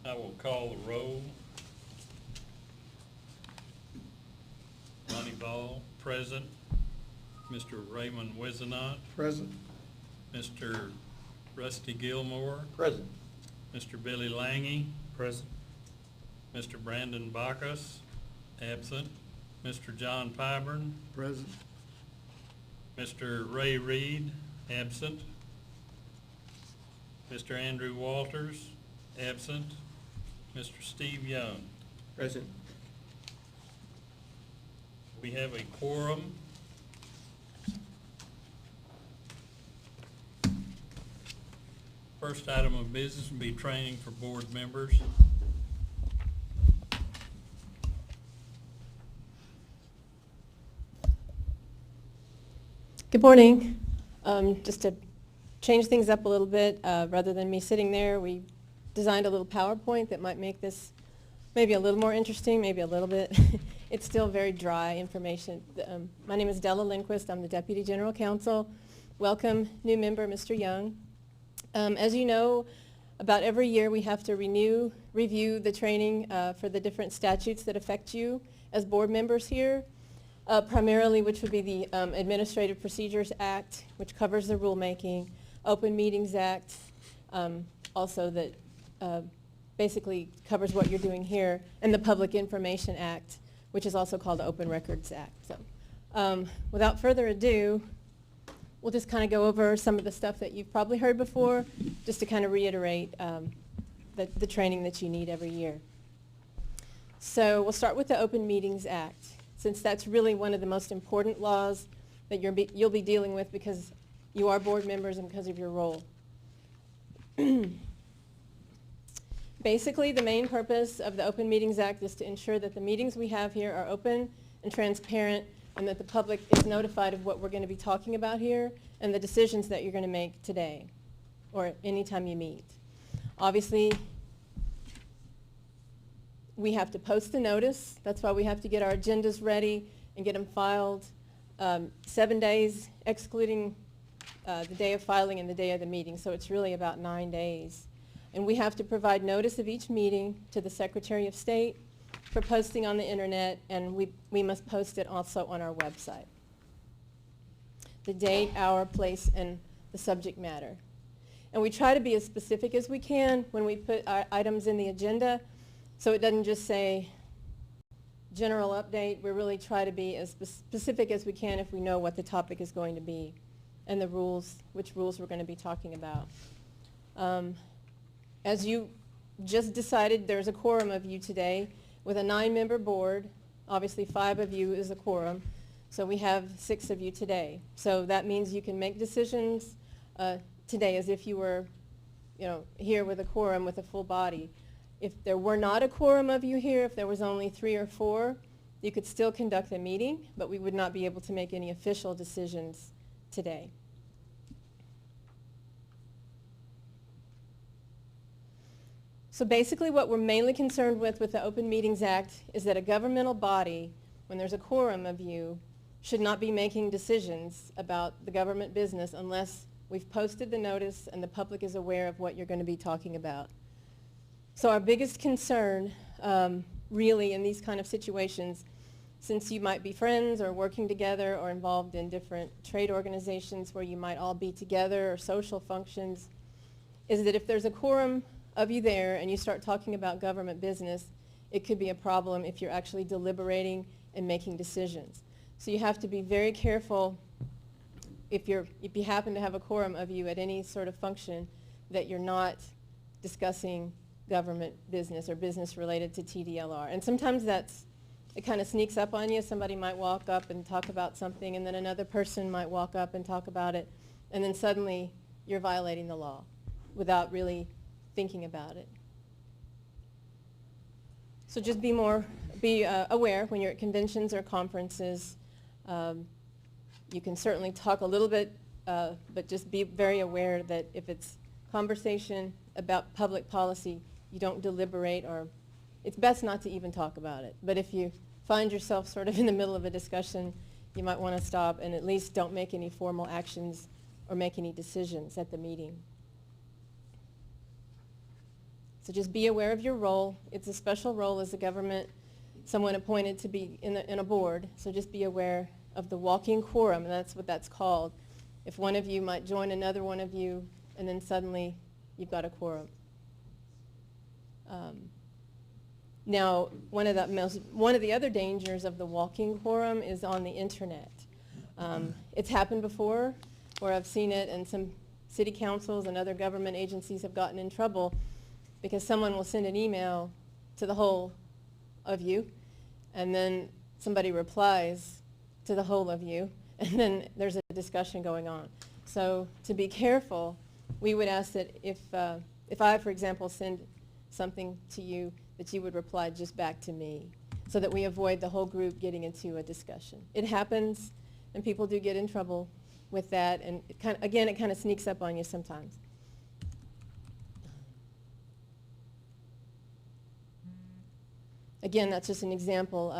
I will call the roll. Ronnie Ball, present. Mr. Raymond Wizenot, Present. Mr. Rusty Gilmore, Present. Mr. Billy Langy, present. Mr. Brandon Bacchus, absent. Mr. John Pyburn, Present. Mr. Ray Reed, absent. Mr. Andrew Walters, absent. Mr. Steve Young. Present. We have a quorum. First item of business will be training for board members. Good morning. Just to change things up a little bit, rather than me sitting there, we designed a little PowerPoint that might make this maybe a little more interesting, maybe a little bit. It's still very dry information. My name is Della Lindquist. I'm the Deputy General Counsel. Welcome, new member, Mr. Young. As you know, about every year we have to review the training for the different statutes that affect you as board members here. Primarily, which would be the Administrative Procedures Act, which covers the rulemaking, Open Meetings Act, also that basically covers what you're doing here, and the Public Information Act, which is also called the Open Records Act. So, without further ado, we'll just kind of go over some of the stuff that you've probably heard before, just to kind of reiterate the training that you need every year. So we'll start with the Open Meetings Act, since that's really one of the most important laws that you'll be dealing with because you are board members and because of your role. Basically, the main purpose of the Open Meetings Act is to ensure that the meetings we have here are open and transparent and that the public is notified of what we're going to be talking about here and the decisions that you're going to make today or anytime you meet. Obviously, we have to post the notice. That's why we have to get our agendas ready and get them filed 7 days, excluding the day of filing and the day of the meeting. So it's really about 9 days. And we have to provide notice of each meeting to the Secretary of State for posting on the internet, and we must post it also on our website. The date, hour, place, and the subject matter. And we try to be as specific as we can when we put our items in the agenda, so it doesn't just say general update. We really try to be as specific as we can if we know what the topic is going to be and the rules, which rules we're going to be talking about. As you just decided, there's a quorum of you today with a 9-member board. Obviously 5 of you is a quorum, so we have 6 of you today. So that means you can make decisions today as if you were, here with a quorum with a full body. If there were not a quorum of you here, if there was only 3 or 4, you could still conduct a meeting, but we would not be able to make any official decisions today. So basically what we're mainly concerned with the Open Meetings Act is that a governmental body, when there's a quorum of you, should not be making decisions about the government business unless we've posted the notice and the public is aware of what you're going to be talking about. So our biggest concern really in these kind of situations, since you might be friends or working together or involved in different trade organizations where you might all be together or social functions, is that if there's a quorum of you there and you start talking about government business, it could be a problem if you're actually deliberating and making decisions. So you have to be very careful if you happen to have a quorum of you at any sort of function that you're not discussing government business or business related to TDLR. And sometimes it kind of sneaks up on you. Somebody might walk up and talk about something, and then another person might walk up and talk about it, and then suddenly you're violating the law without really thinking about it. So just be aware when you're at conventions or conferences. You can certainly talk a little bit, but just be very aware that if it's conversation about public policy, you don't deliberate, or it's best not to even talk about it. But if you find yourself sort of in the middle of a discussion, you might want to stop and at least don't make any formal actions or make any decisions at the meeting. So just be aware of your role. It's a special role as a government, someone appointed to be in a board. So just be aware of the walking quorum, and that's what that's called. If one of you might join another one of you, and then suddenly you've got a quorum. Now, one of the other dangers of the walking quorum is on the internet. It's happened before, where I've seen it, and some city councils and other government agencies have gotten in trouble because someone will send an email to the whole of you, and then somebody replies to the whole of you, and then there's a discussion going on. So to be careful, we would ask that if I, for example, send something to you, that you would reply just back to me, so that we avoid the whole group getting into a discussion. It happens, and people do get in trouble with that, and it kind of sneaks up on you sometimes. Again, that's just an example.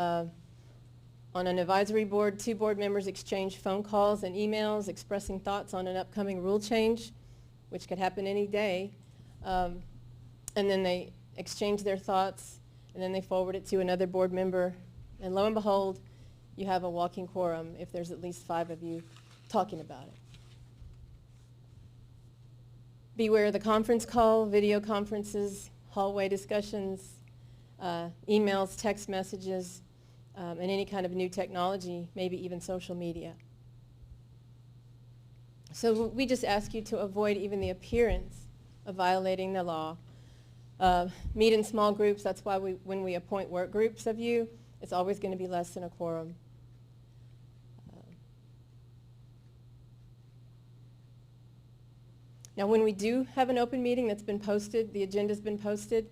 On an advisory board, 2 board members exchange phone calls and emails expressing thoughts on an upcoming rule change, which could happen any day. And then they exchange their thoughts, and then they forward it to another board member. And lo and behold, you have a walking quorum if there's at least 5 of you talking about it. Beware of the conference call, video conferences, hallway discussions, emails, text messages, and any kind of new technology, maybe even social media. So we just ask you to avoid even the appearance of violating the law. Meet in small groups. That's why when we appoint work groups of you, it's always going to be less than a quorum. Now, when we do have an open meeting that's been posted, the agenda's been posted,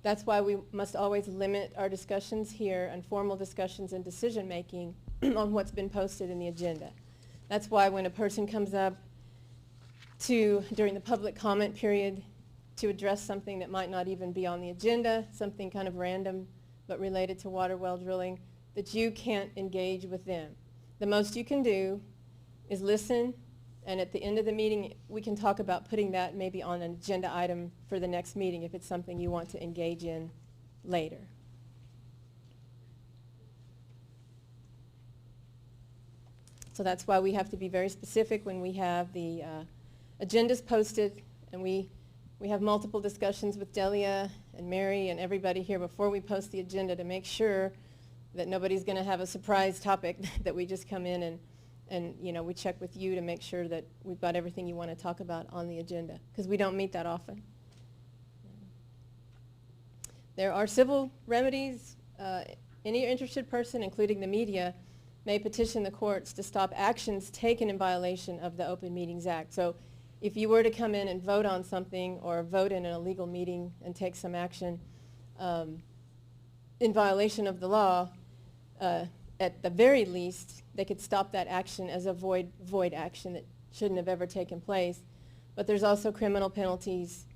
that's why we must always limit our discussions here and formal discussions and decision-making on what's been posted in the agenda. That's why when a person comes up during the public comment period, to address something that might not even be on the agenda, something kind of random but related to water well drilling, that you can't engage with them. The most you can do is listen, and at the end of the meeting, we can talk about putting that maybe on an agenda item for the next meeting if it's something you want to engage in later. So that's why we have to be very specific when we have the agendas posted, and we have multiple discussions with Delia and Mary and everybody here before we post the agenda to make sure that nobody's going to have a surprise topic that we just come in and we check with you to make sure that we've got everything you want to talk about on the agenda, because we don't meet that often. There are civil remedies. Any interested person, including the media, may petition the courts to stop actions taken in violation of the Open Meetings Act. So if you were to come in and vote on something or vote in an illegal meeting and take some action in violation of the law, at the very least, they could stop that action as a void action that shouldn't have ever taken place. But there's also criminal penalties.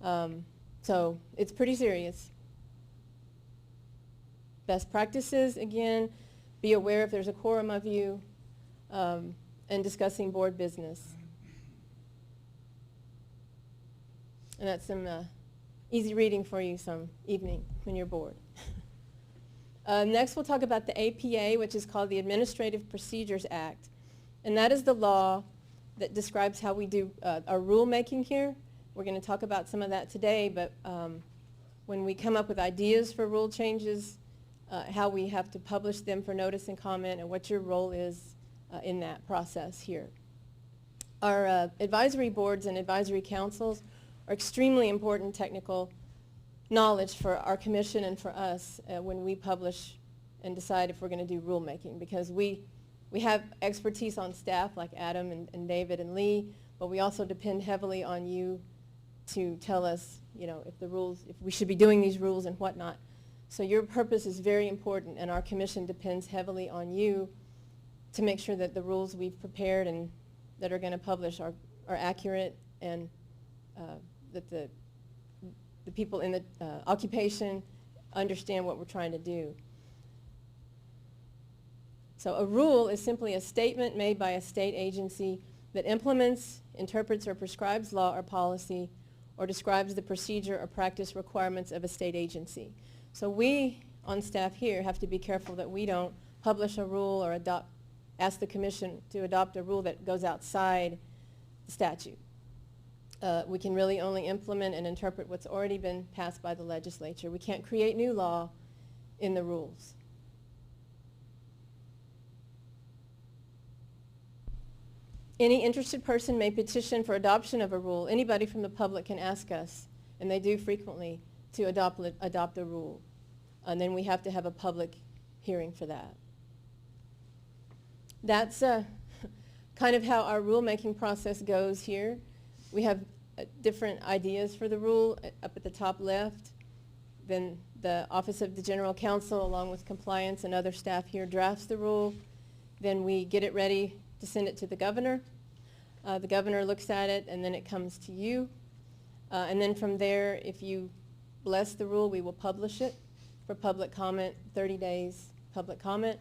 So it's pretty serious. Best practices, again, be aware if there's a quorum of you, and discussing board business. And that's some easy reading for you some evening when you're bored. Next, we'll talk about the APA, which is called the Administrative Procedures Act. And that is the law that describes how we do our rulemaking here. We're going to talk about some of that today, but when we come up with ideas for rule changes, how we have to publish them for notice and comment, and what your role is in that process here. Our advisory boards and advisory councils are extremely important technical knowledge for our commission and for us when we publish and decide if we're going to do rulemaking, because we have expertise on staff like Adam and David and Lee, but we also depend heavily on you to tell us, if we should be doing these rules and whatnot. So your purpose is very important, and our commission depends heavily on you to make sure that the rules we've prepared and that are going to publish are accurate, and that the people in the occupation understand what we're trying to do. So a rule is simply a statement made by a state agency that implements, interprets, or prescribes law or policy, or describes the procedure or practice requirements of a state agency. So we, on staff here, have to be careful that we don't publish a rule or ask the commission to adopt a rule that goes outside the statute. We can really only implement and interpret what's already been passed by the legislature. We can't create new law in the rules. Any interested person may petition for adoption of a rule. Anybody from the public can ask us, and they do frequently, to adopt a rule. And then we have to have a public hearing for that. That's kind of how our rulemaking process goes here. We have different ideas for the rule up at the top left. Then the Office of the General Counsel, along with compliance and other staff here, drafts the rule. Then we get it ready to send it to the governor. The governor looks at it, and then it comes to you. And then from there, if you bless the rule, we will publish it for public comment, 30 days public comment.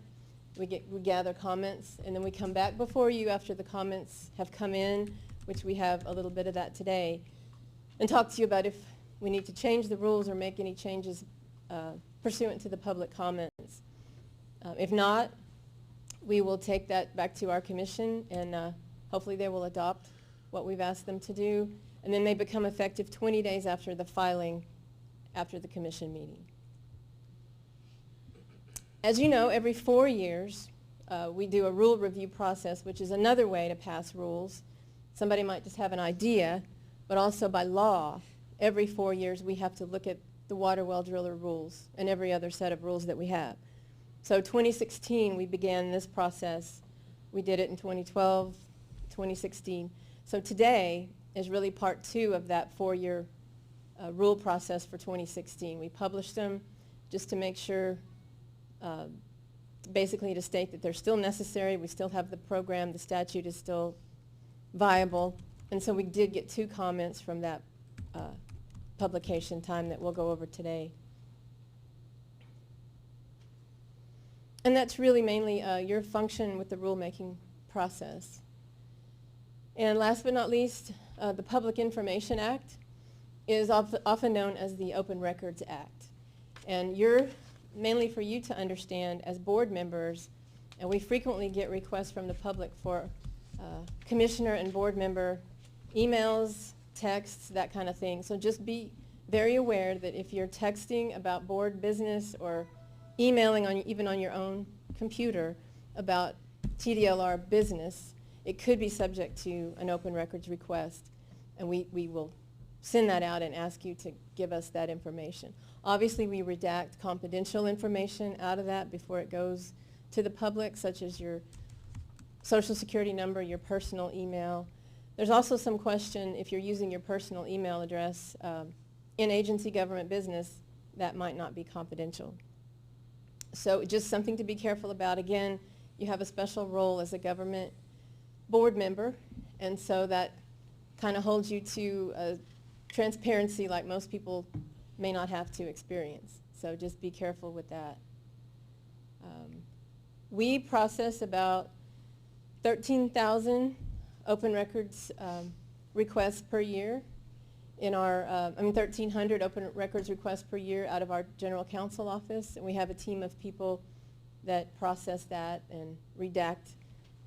We gather comments, and then we come back before you after the comments have come in, which we have a little bit of that today, and talk to you about if we need to change the rules or make any changes pursuant to the public comments. If not, we will take that back to our commission, and hopefully they will adopt what we've asked them to do, and then they become effective 20 days after the filing, after the commission meeting. As you know, every 4 years, we do a rule review process, which is another way to pass rules. Somebody might just have an idea, but also by law, every 4 years we have to look at the water well driller rules and every other set of rules that we have. So 2016, we began this process. We did it in 2012, 2016. So today is really part 2 of that 4-year rule process for 2016. We published them just to make sure, basically to state that they're still necessary. We still have the program. The statute is still viable. And so we did get 2 comments from that publication time that we'll go over today. And that's really mainly your function with the rulemaking process. And last but not least, the Public Information Act is often known as the Open Records Act. And mainly for you to understand as board members, and we frequently get requests from the public for commissioner and board member emails, texts, that kind of thing. So just be very aware that if you're texting about board business or emailing even on your own computer about TDLR business, it could be subject to an open records request, and we will send that out and ask you to give us that information. Obviously, we redact confidential information out of that before it goes to the public, such as your social security number, your personal email. There's also some question if you're using your personal email address in agency government business, that might not be confidential. So just something to be careful about. Again, you have a special role as a government board member, and so that kind of holds you to transparency like most people may not have to experience. So just be careful with that. We process about 13,000 open records requests per year in our, 1,300 open records requests per year out of our general counsel office, and we have a team of people that process that and redact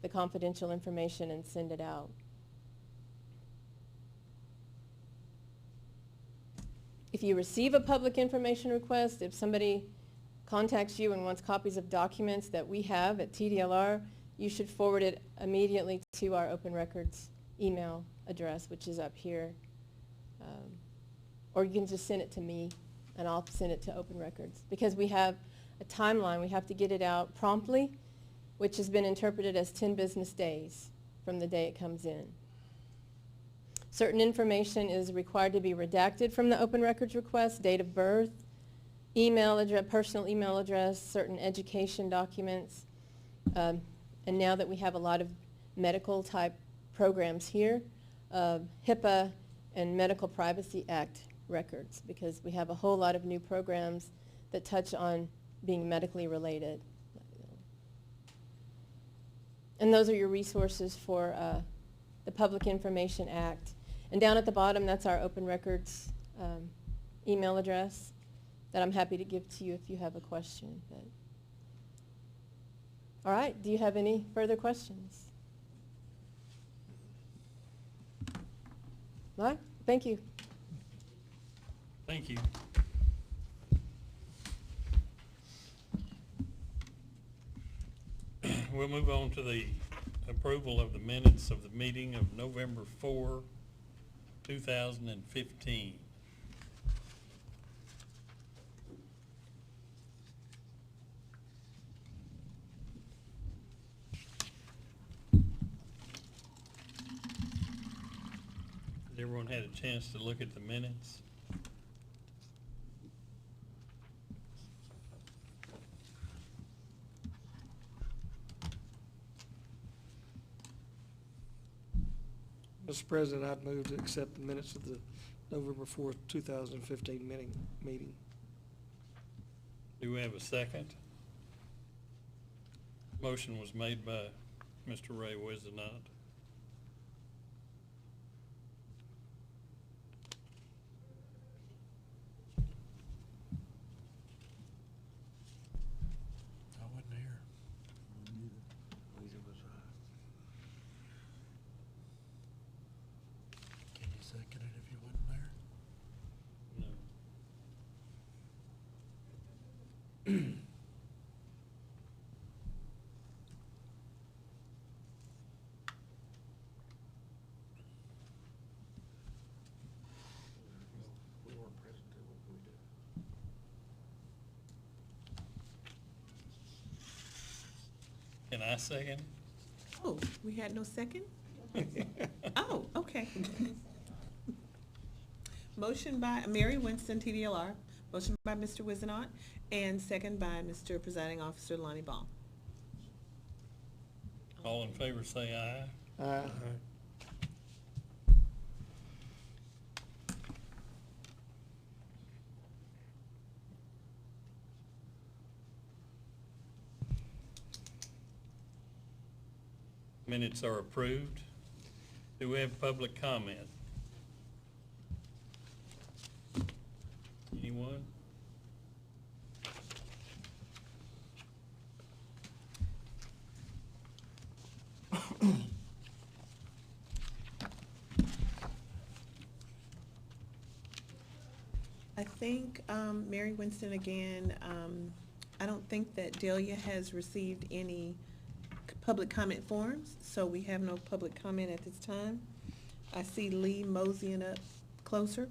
the confidential information and send it out. If you receive a public information request, if somebody contacts you and wants copies of documents that we have at TDLR, you should forward it immediately to our open records email address, which is up here. Or you can just send it to me, and I'll send it to Open Records. Because we have a timeline, we have to get it out promptly, which has been interpreted as 10 business days from the day it comes in. Certain information is required to be redacted from the open records request: date of birth, email address, personal email address, certain education documents. And now that we have a lot of medical type programs here, HIPAA and Medical Privacy Act records, because we have a whole lot of new programs that touch on being medically related. And those are your resources for the Public Information Act. And down at the bottom, that's our open records email address that I'm happy to give to you if you have a question. But all right, do you have any further questions? All right, thank you. Thank you. We'll move on to the approval of the minutes of the meeting of November 4, 2015. Has everyone had a chance to look at the minutes? Mr. President, I'd move to accept the minutes of the November 4th, 2015 meeting. Do we have a second? Motion was made by Mr. Ray Wizenot. I wasn't here. Can you second it if you wasn't there? No. We weren't present there, what we did. Can I second? Oh, we had no second? Oh, okay. Motion by Mary Winston, TDLR, motion by Mr. Wizenot, and second by Mr. Presiding Officer Lonnie Ball. All in favor say aye. Aye. Minutes are approved. Do we have public comment? Anyone? I think, Mary Winston again, I don't think that Delia has received any public comment forms, so we have no public comment at this time. I see Lee moseying up closer,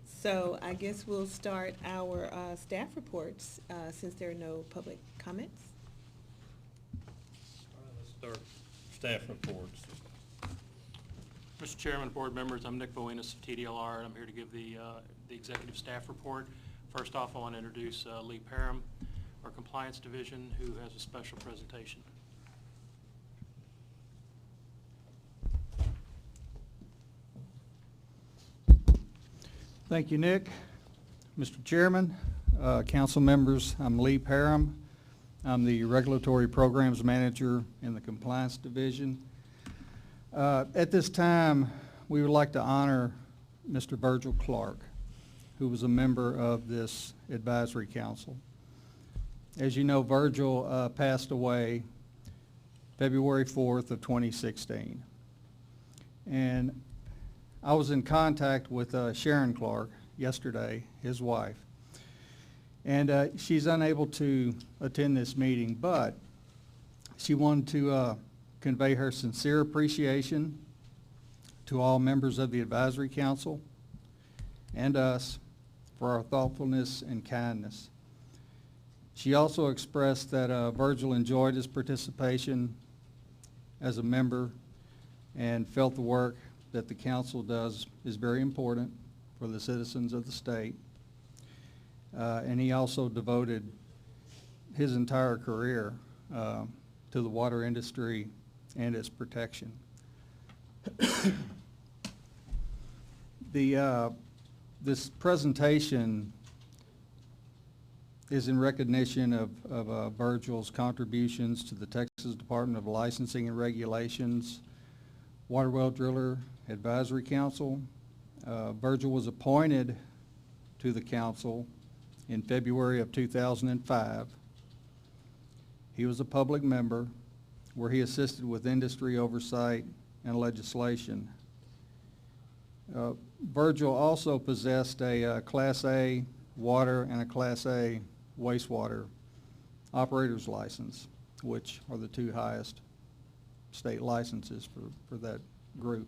so I guess we'll start our staff reports since there are no public comments. All right, let's start staff reports. Mr. Chairman, board members, I'm Nick Boenis of TDLR, and I'm here to give the executive staff report. First off, I want to introduce Lee Parham, our compliance division, who has a special presentation. Thank you, Nick. Mr. Chairman, council members, I'm Lee Parham. I'm the Regulatory Programs Manager in the Compliance Division. At this time, we would like to honor Mr. Virgil Clark, who was a member of this advisory council. As you know, Virgil passed away February 4th of 2016. And I was in contact with Sharon Clark yesterday, his wife. And she's unable to attend this meeting, but she wanted to convey her sincere appreciation to all members of the Advisory Council and us for our thoughtfulness and kindness. She also expressed that Virgil enjoyed his participation as a member and felt the work that the council does is very important for the citizens of the state. And he also devoted his entire career to the water industry and its protection. This presentation is in recognition of Virgil's contributions to the Texas Department of Licensing and Regulations, Water Well Driller Advisory Council, Virgil was appointed to the council in February of 2005. He was a public member where he assisted with industry oversight and legislation. Virgil also possessed a Class A water and a Class A wastewater operator's license, which are the two highest state licenses for that group.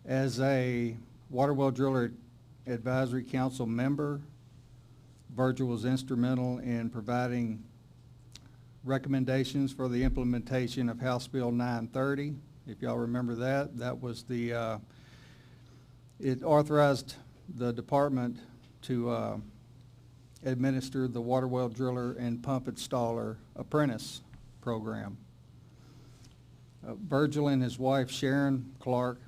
As a Water Well Driller Advisory Council member, Virgil was instrumental in providing recommendations for the implementation of House Bill 930. If y'all remember that, that was the, it authorized the department to administer the Water Well Driller and Pump Installer Apprentice Program. Virgil and his wife Sharon Clark,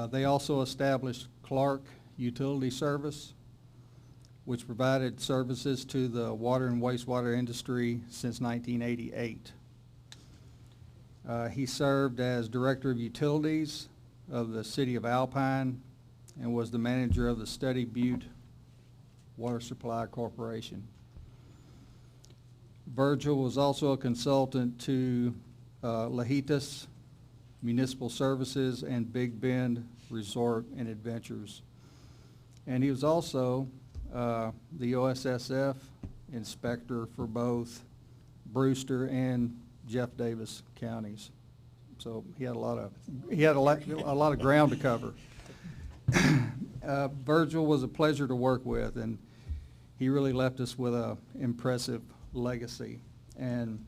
they also established Clark Utility Service, which provided services to the water and wastewater industry since 1988. He served as Director of Utilities of the City of Alpine and was the manager of the Study Butte Water Supply Corporation. Virgil was also a consultant to Lajitas Municipal Services and Big Bend Resort and Adventures. And he was also the OSSF inspector for both Brewster and Jeff Davis counties. So he had a lot of ground to cover. Virgil was a pleasure to work with, and he really left us with an impressive legacy. And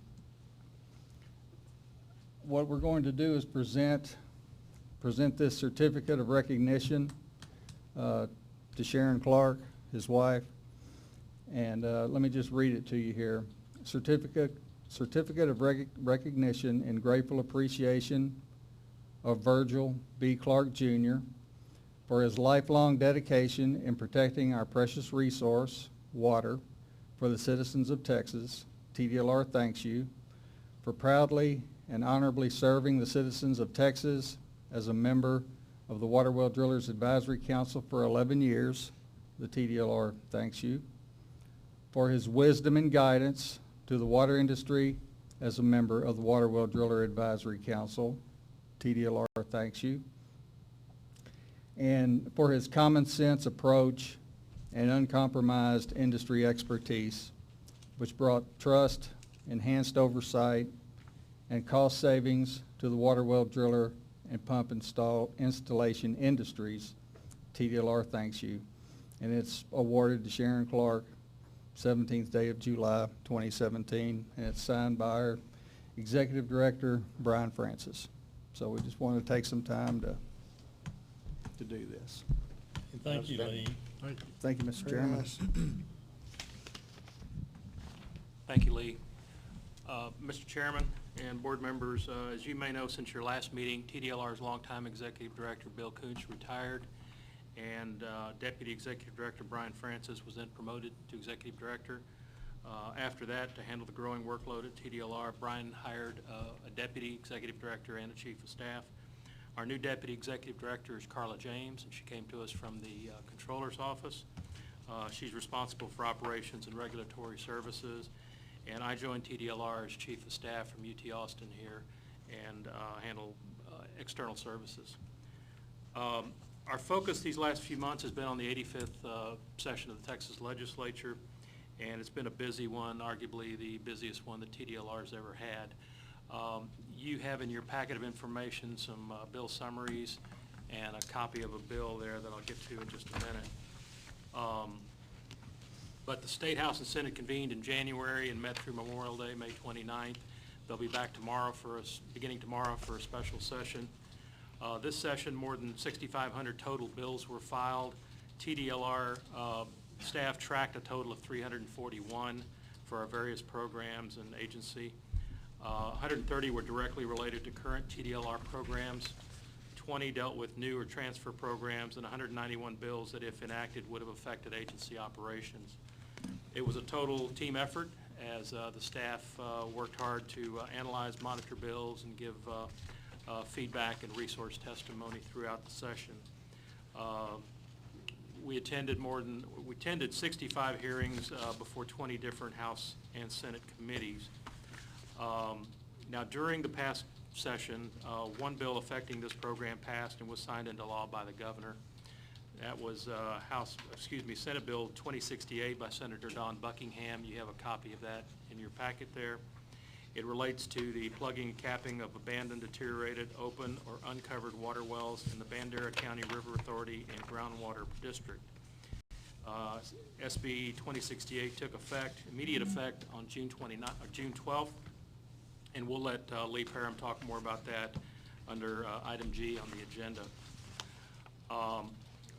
what we're going to do is present this certificate of recognition to Sharon Clark, his wife. And let me just read it to you here. Certificate of recognition and grateful appreciation of Virgil B. Clark Jr. for his lifelong dedication in protecting our precious resource, water, for the citizens of Texas. TDLR thanks you for proudly and honorably serving the citizens of Texas as a member of the Water Well Drillers Advisory Council for 11 years. The TDLR thanks you for his wisdom and guidance to the water industry as a member of the Water Well Driller Advisory Council. TDLR thanks you. And for his common sense approach and uncompromised industry expertise, which brought trust, enhanced oversight, and cost savings to the water well driller and pump installation industries. TDLR thanks you. And it's awarded to Sharon Clark, 17th day of July 2017, and it's signed by our Executive Director, Brian Francis. So we just want to take some time to do this. Thank you, Lee. Thank you, Mr. Very Chairman. nice. Thank you, Lee. Mr. Chairman and board members, as you may know, since your last meeting, TDLR's longtime Executive Director, Bill Koontz, retired, and Deputy Executive Director Brian Francis was then promoted to Executive Director. After that, to handle the growing workload at TDLR, Brian hired a Deputy Executive Director and a Chief of Staff. Our new Deputy Executive Director is Carla James, and she came to us from the Controller's Office. She's responsible for operations and regulatory services, and I joined TDLR as Chief of Staff from UT Austin here and handle external services. Our focus these last few months has been on the 85th session of the Texas Legislature, and it's been a busy one, arguably the busiest one that TDLR's ever had. You have in your packet of information some bill summaries and a copy of a bill there that I'll get to in just a minute. But the State House and Senate convened in January and met through Memorial Day, May 29th. They'll be back tomorrow beginning tomorrow for a special session. This session, more than 6,500 total bills were filed. TDLR staff tracked a total of 341 for our various programs and agency. 130 were directly related to current TDLR programs. 20 dealt with new or transfer programs, and 191 bills that, if enacted, would have affected agency operations. It was a total team effort as the staff worked hard to analyze, monitor bills, and give feedback and resource testimony throughout the session. We attended 65 hearings before 20 different House and Senate committees. Now, during the past session, one bill affecting this program passed and was signed into law by the governor. That was Senate Bill 2068 by Senator Don Buckingham. You have a copy of that in your packet there. It relates to the plugging and capping of abandoned, deteriorated, open, or uncovered water wells in the Bandera County River Authority and Groundwater District. SB 2068 took immediate effect on June 12th, and we'll let Lee Parham talk more about that under item G on the agenda.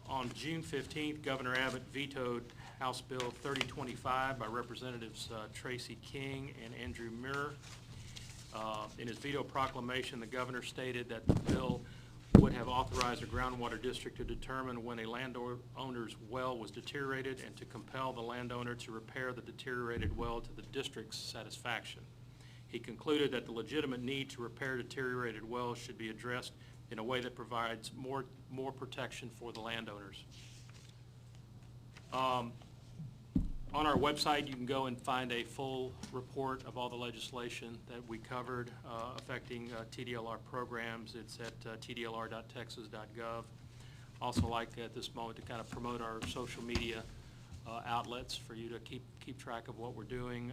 On June 15th, Governor Abbott vetoed House Bill 3025 by Representatives Tracy King and Andrew Muir. In his veto proclamation, the governor stated that the bill would have authorized a groundwater district to determine when a landowner's well was deteriorated and to compel the landowner to repair the deteriorated well to the district's satisfaction. He concluded that the legitimate need to repair deteriorated wells should be addressed in a way that provides more protection for the landowners. On our website, you can go and find a full report of all the legislation that we covered affecting TDLR programs. It's at tdlr.texas.gov. Also like at this moment to kind of promote our social media outlets for you to keep track of what we're doing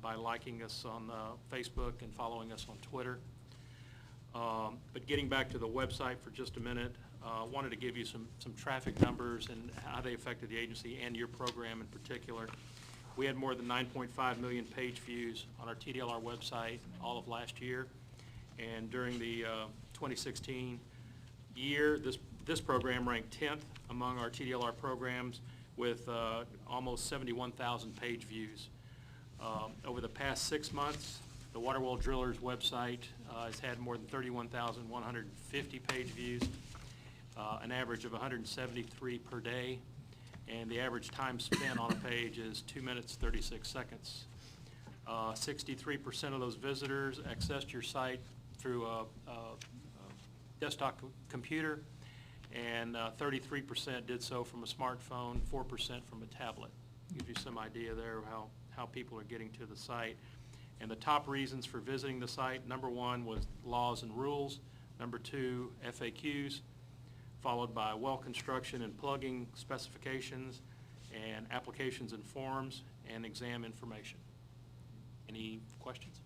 by liking us on Facebook and following us on Twitter. But getting back to the website for just a minute, wanted to give you some traffic numbers and how they affected the agency and your program in particular. We had more than 9.5 million page views on our TDLR website all of last year, and during the 2016 year, this program ranked 10th among our TDLR programs with almost 71,000 page views. Over the past 6 months, the Water Well Drillers website has had more than 31,150 page views, an average of 173 per day, and the average time spent on a page is 2 minutes, 36 seconds. 63% of those visitors accessed your site through a desktop computer, and 33% did so from a smartphone, 4% from a tablet. Gives you some idea there of how people are getting to the site. And the top reasons for visiting the site, number 1 was laws and rules, number 2, FAQs, followed by well construction and plugging specifications, and applications and forms, and exam information. Any questions?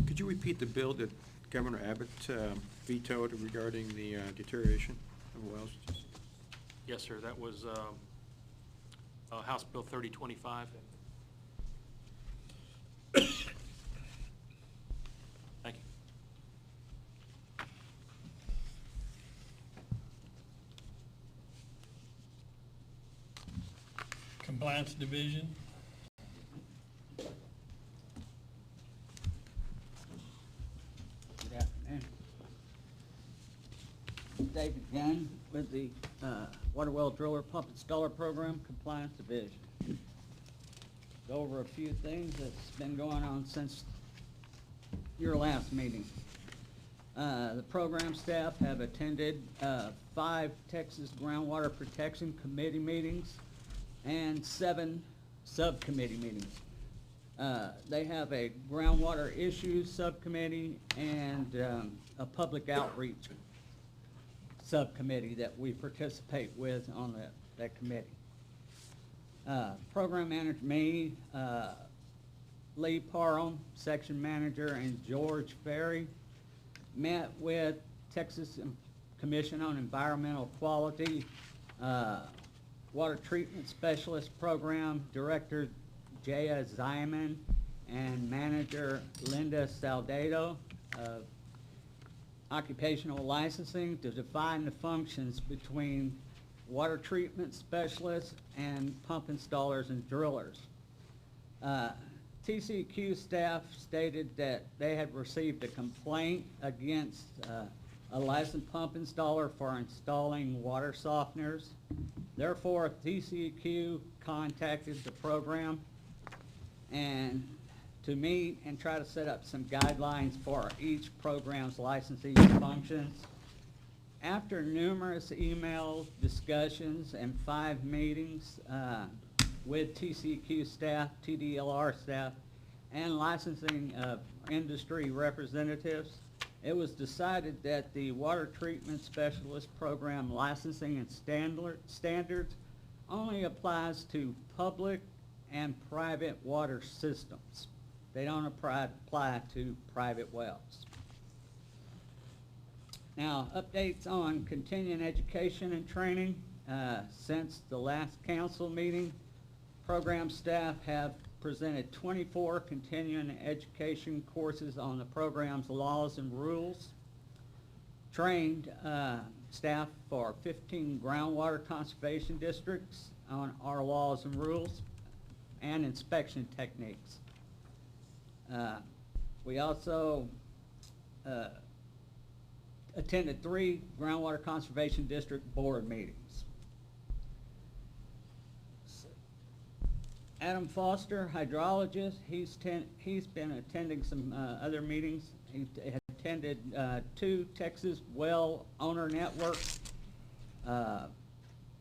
Could you repeat the bill that Governor Abbott vetoed regarding the deterioration of wells? Yes, sir. That was House Bill 3025. Thank you. Compliance Division. Good afternoon. David Gunn with the Water Well Driller Pump Installer Program Compliance Division. Go over a few things that's been going on since your last meeting. The program staff have attended 5 Texas Groundwater Protection Committee meetings and 7 subcommittee meetings. They have a groundwater issues subcommittee and a public outreach subcommittee that we participate with on that committee. Program manager, me, Lee Parham, section manager, and George Ferry met with Texas Commission on Environmental Quality, Water Treatment Specialist Program Director Jaya Zyman, and Manager Linda Saldado of Occupational Licensing to define the functions between water treatment specialists and pump installers and drillers. TCEQ staff stated that they had received a complaint against a licensed pump installer for installing water softeners. Therefore, TCEQ contacted the program and to meet and try to set up some guidelines for each program's licensee functions. After numerous email discussions and 5 meetings with TCEQ staff, TDLR staff, and licensing industry representatives, it was decided that the Water Treatment Specialist Program licensing and standards only applies to public and private water systems. They don't apply to private wells. Now, updates on continuing education and training. Since the last council meeting, program staff have presented 24 continuing education courses on the program's laws and rules, trained staff for 15 groundwater conservation districts on our laws and rules and inspection techniques. We also attended 3 groundwater conservation district board meetings. Adam Foster, hydrologist, he's been attending some other meetings. He attended 2 Texas Well Owner Network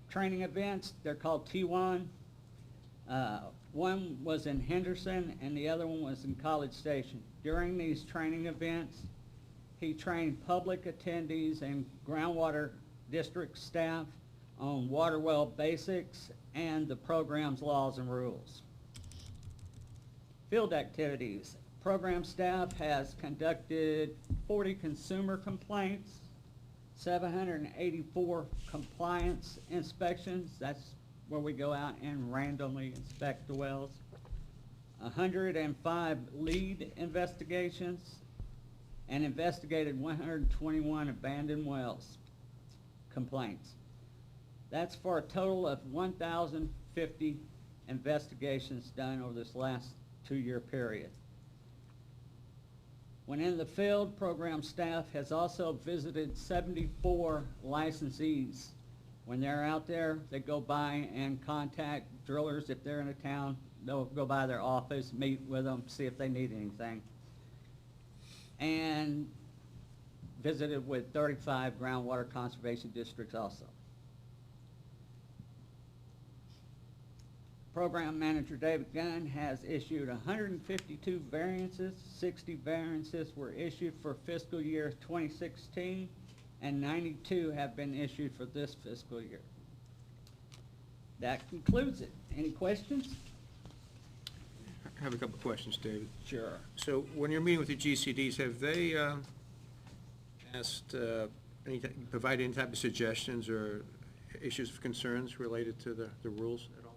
training events. They're called T1. One was in Henderson and the other one was in College Station. During these training events, he trained public attendees and groundwater district staff on water well basics and the program's laws and rules. Field activities. Program staff has conducted 40 consumer complaints, 784 compliance inspections. That's where we go out and randomly inspect the wells. 105 lead investigations, and investigated 121 abandoned wells complaints. That's for a total of 1,050 investigations done over this last 2-year period. When in the field, program staff has also visited 74 licensees. When they're out there, they go by and contact drillers. If they're in a town, they'll go by their office, meet with them, see if they need anything. And visited with 35 groundwater conservation districts also. Program Manager David Gunn has issued 152 variances. 60 variances were issued for fiscal year 2016, and 92 have been issued for this fiscal year. That concludes it. Any questions? I have a couple of questions, David. Sure. So when you're meeting with the GCDs, have they provided any type of suggestions or issues of concerns related to the rules at all?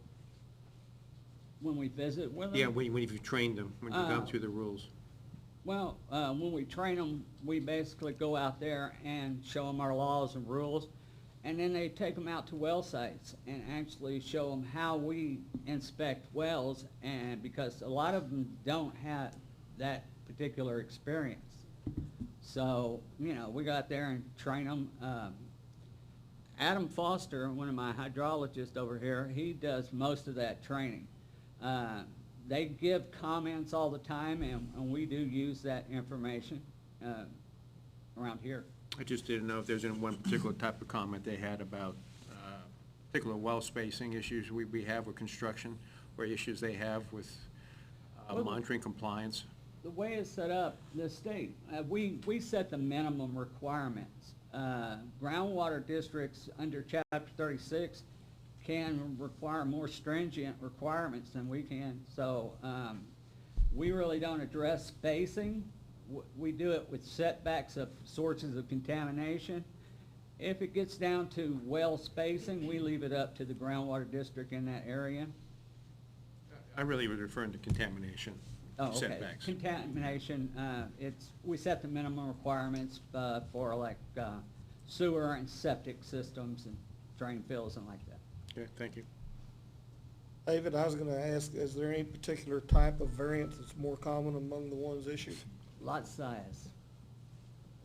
When we visit with them? Yeah, when you've trained them, when you've gone through the rules. Well, when we train them, we basically go out there and show them our laws and rules, and then they take them out to well sites and actually show them how we inspect wells, and because a lot of them don't have that particular experience. So, you know, we go out there and train them. Adam Foster, one of my hydrologists over here, he does most of that training. They give comments all the time, and we do use that information around here. I just didn't know if there's any one particular type of comment they had about particular well spacing issues we have with construction, or issues they have with monitoring compliance. The way it's set up, the state, we set the minimum requirements. Groundwater districts under Chapter 36 can require more stringent requirements than we can. So we really don't address spacing. We do it with setbacks of sources of contamination. If it gets down to well spacing, we leave it up to the groundwater district in that area. I really was referring to contamination setbacks. Contamination, we set the minimum requirements for like sewer and septic systems and drain fields and like that. Okay, thank you. David, I was gonna ask, is there any particular type of variance that's more common among the ones issued? Lot size.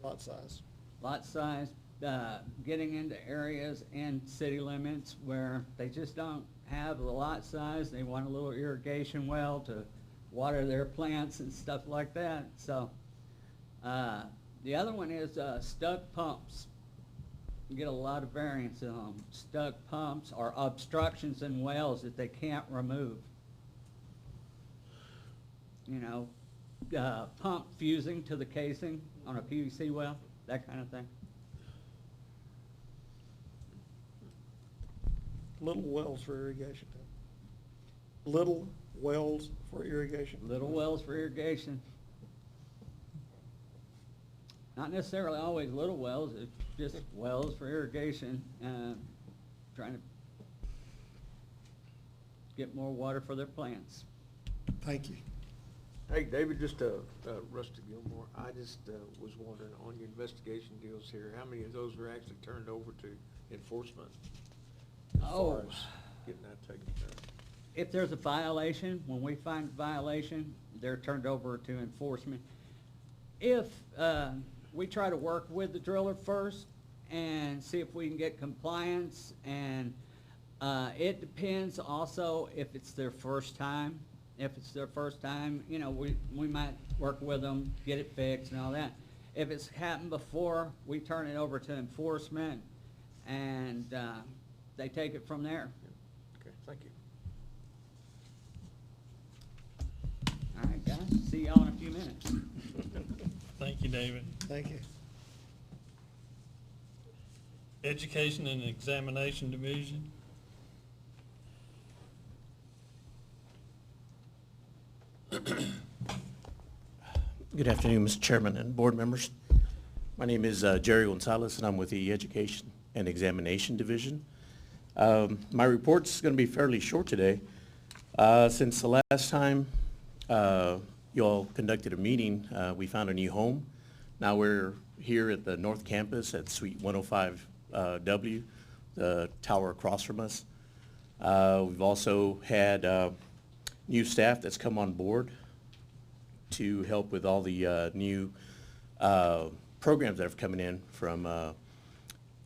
Lot size. Lot size, getting into areas and city limits where they just don't have the lot size. They want a little irrigation well to water their plants and stuff like that, so. The other one is, stuck pumps. You get a lot of variance in them. Stuck pumps are obstructions in wells that they can't remove. You know, pump fusing to the casing on a PVC well, that kind of thing. Little wells for irrigation. Little wells for irrigation. Little wells for irrigation. Not necessarily always little wells, it's just wells for irrigation, trying to get more water for their plants. Thank you. Hey, David, just, Rusty Gilmore, I just, was wondering, on your investigation deals here, how many of those were actually turned over to enforcement? As far as getting that taken care of? If there's a violation, when we find a violation, they're turned over to enforcement. If, we try to work with the driller first and see if we can get compliance, and, it depends also if it's their first time. If it's their first time, you know, we might work with them, get it fixed and all that. If it's happened before, we turn it over to enforcement, and, they take it from there. Okay, thank you. All right, guys, see y'all in a few minutes. Thank you, David. Thank you. Education and Examination Division. Good afternoon, Mr. Chairman and board members. My name is Jerry Gonzalez, and I'm with the Education and Examination Division. My report's going to be fairly short today. Since the last time you all conducted a meeting, we found a new home. Now we're here at the North Campus at Suite 105W, the tower across from us. We've also had new staff that's come on board to help with all the new programs that have coming in from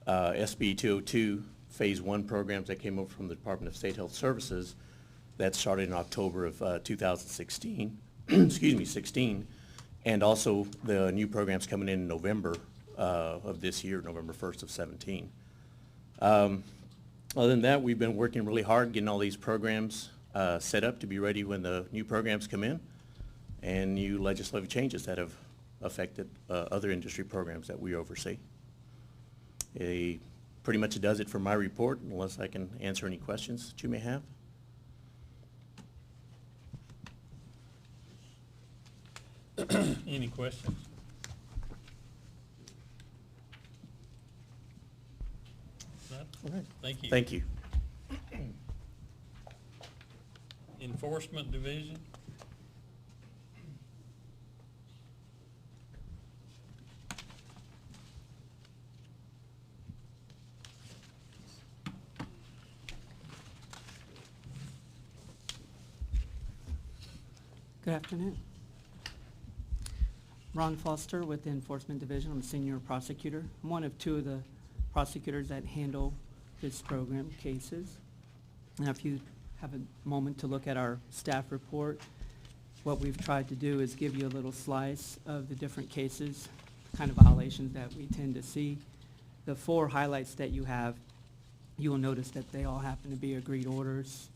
SB 202 Phase 1 programs that came over from the Department of State Health Services that started in October of 2016, excuse me, 16, and also the new programs coming in November of this year, November 1st of 17. Other than that, we've been working really hard getting all these programs set up to be ready when the new programs come in and new legislative changes that have affected other industry programs that we oversee. It pretty much does it for my report, unless I can answer any questions that you may have. Any questions? None? All right. Thank you. Thank you. Enforcement Division. Good afternoon. Ron Foster with the Enforcement Division. I'm a senior prosecutor. I'm one of two of the prosecutors that handle this program cases. And if you have a moment to look at our staff report, what we've tried to do is give you a little slice of the different cases, kind of violations that we tend to see. The 4 highlights that you have, you will notice that they all happen to be agreed orders.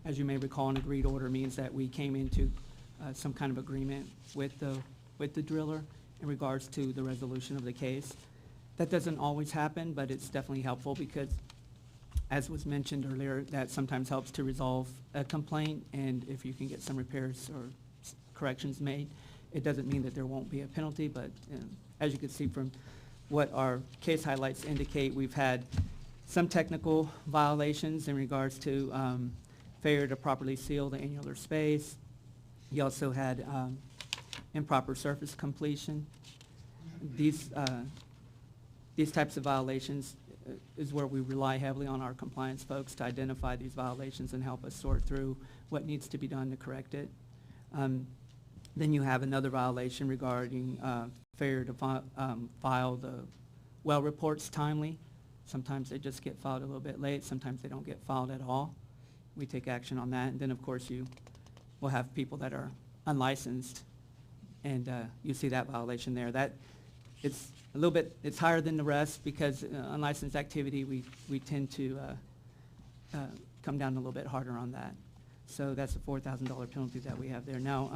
As you may recall, an agreed order means that we came into some kind of agreement with the driller in regards to the resolution of the case. That doesn't always happen, but it's definitely helpful because, as was mentioned earlier, that sometimes helps to resolve a complaint, and if you can get some repairs or corrections made, it doesn't mean that there won't be a penalty, but as you can see from what our case highlights indicate, we've had some technical violations in regards to failure to properly seal the annular space. You also had improper surface completion. These types of violations is where we rely heavily on our compliance folks to identify these violations and help us sort through what needs to be done to correct it. Then you have another violation regarding failure to file the well reports timely. Sometimes they just get filed a little bit late, sometimes they don't get filed at all. We take action on that, and then of course you we'll have people that are unlicensed, and you see that violation there. That, it's a little bit, it's higher than the rest because unlicensed activity, we tend to come down a little bit harder on that. So that's a $4,000 penalty that we have there. Now,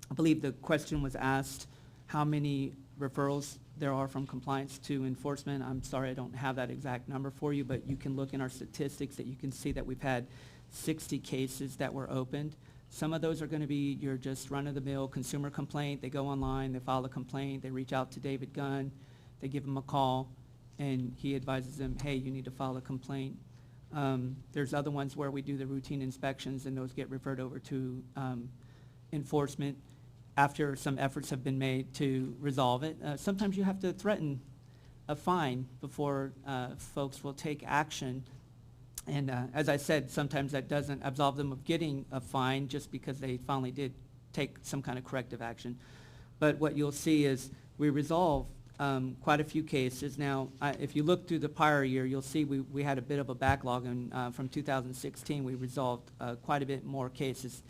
I believe the question was asked how many referrals there are from compliance to enforcement. I'm sorry, I don't have that exact number for you, but you can look in our statistics that you can see that we've had 60 cases that were opened. Some of those are going to be your just run-of-the-mill consumer complaint. They go online, they file a complaint, they reach out to David Gunn, they give him a call, and he advises them, hey, you need to file a complaint. There's other ones where we do the routine inspections, and those get referred over to enforcement after some efforts have been made to resolve it. Sometimes you have to threaten a fine before folks will take action. And as I said, sometimes that doesn't absolve them of getting a fine just because they finally did take some kind of corrective action. But what you'll see is we resolve quite a few cases. Now, if you look through the prior year, you'll see we had a bit of a backlog, and from 2016 we resolved quite a bit more cases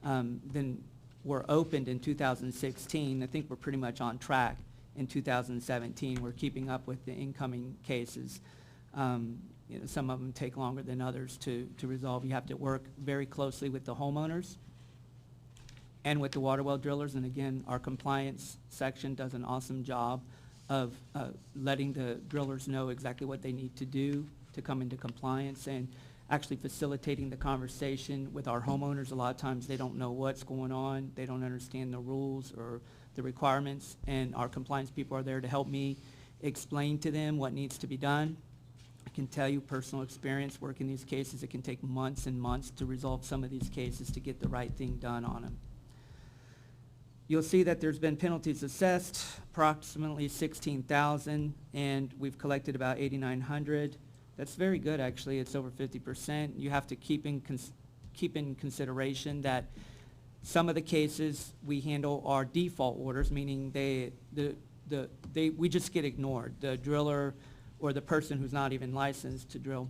than were opened in 2016. I think we're pretty much on track in 2017. We're keeping up with the incoming cases. You know, some of them take longer than others to resolve. You have to work very closely with the homeowners and with the water well drillers. And again, our compliance section does an awesome job of letting the drillers know exactly what they need to do to come into compliance, and actually facilitating the conversation with our homeowners. A lot of times they don't know what's going on. They don't understand the rules or the requirements, and our compliance people are there to help me explain to them what needs to be done. I can tell you personal experience working these cases, it can take months and months to resolve some of these cases to get the right thing done on them. You'll see that there's been penalties assessed, approximately 16,000, and we've collected about 8,900. That's very good, actually. It's over 50%. You have to keep in consideration that some of the cases we handle are default orders, meaning we just get ignored. The driller or the person who's not even licensed to drill,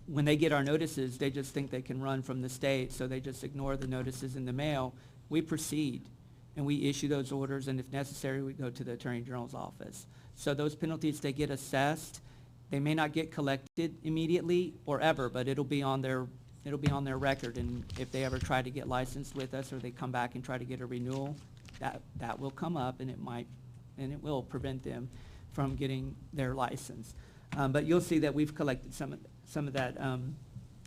when they get our notices, they just think they can run from the state, so they just ignore the notices in the mail. We proceed, and we issue those orders, and if necessary, we go to the Attorney General's office. So those penalties, they get assessed. They may not get collected immediately or ever, but it'll be on their record, and if they ever try to get licensed with us or they come back and try to get a renewal, that will come up, and it will prevent them from getting their license. But you'll see that we've collected some of that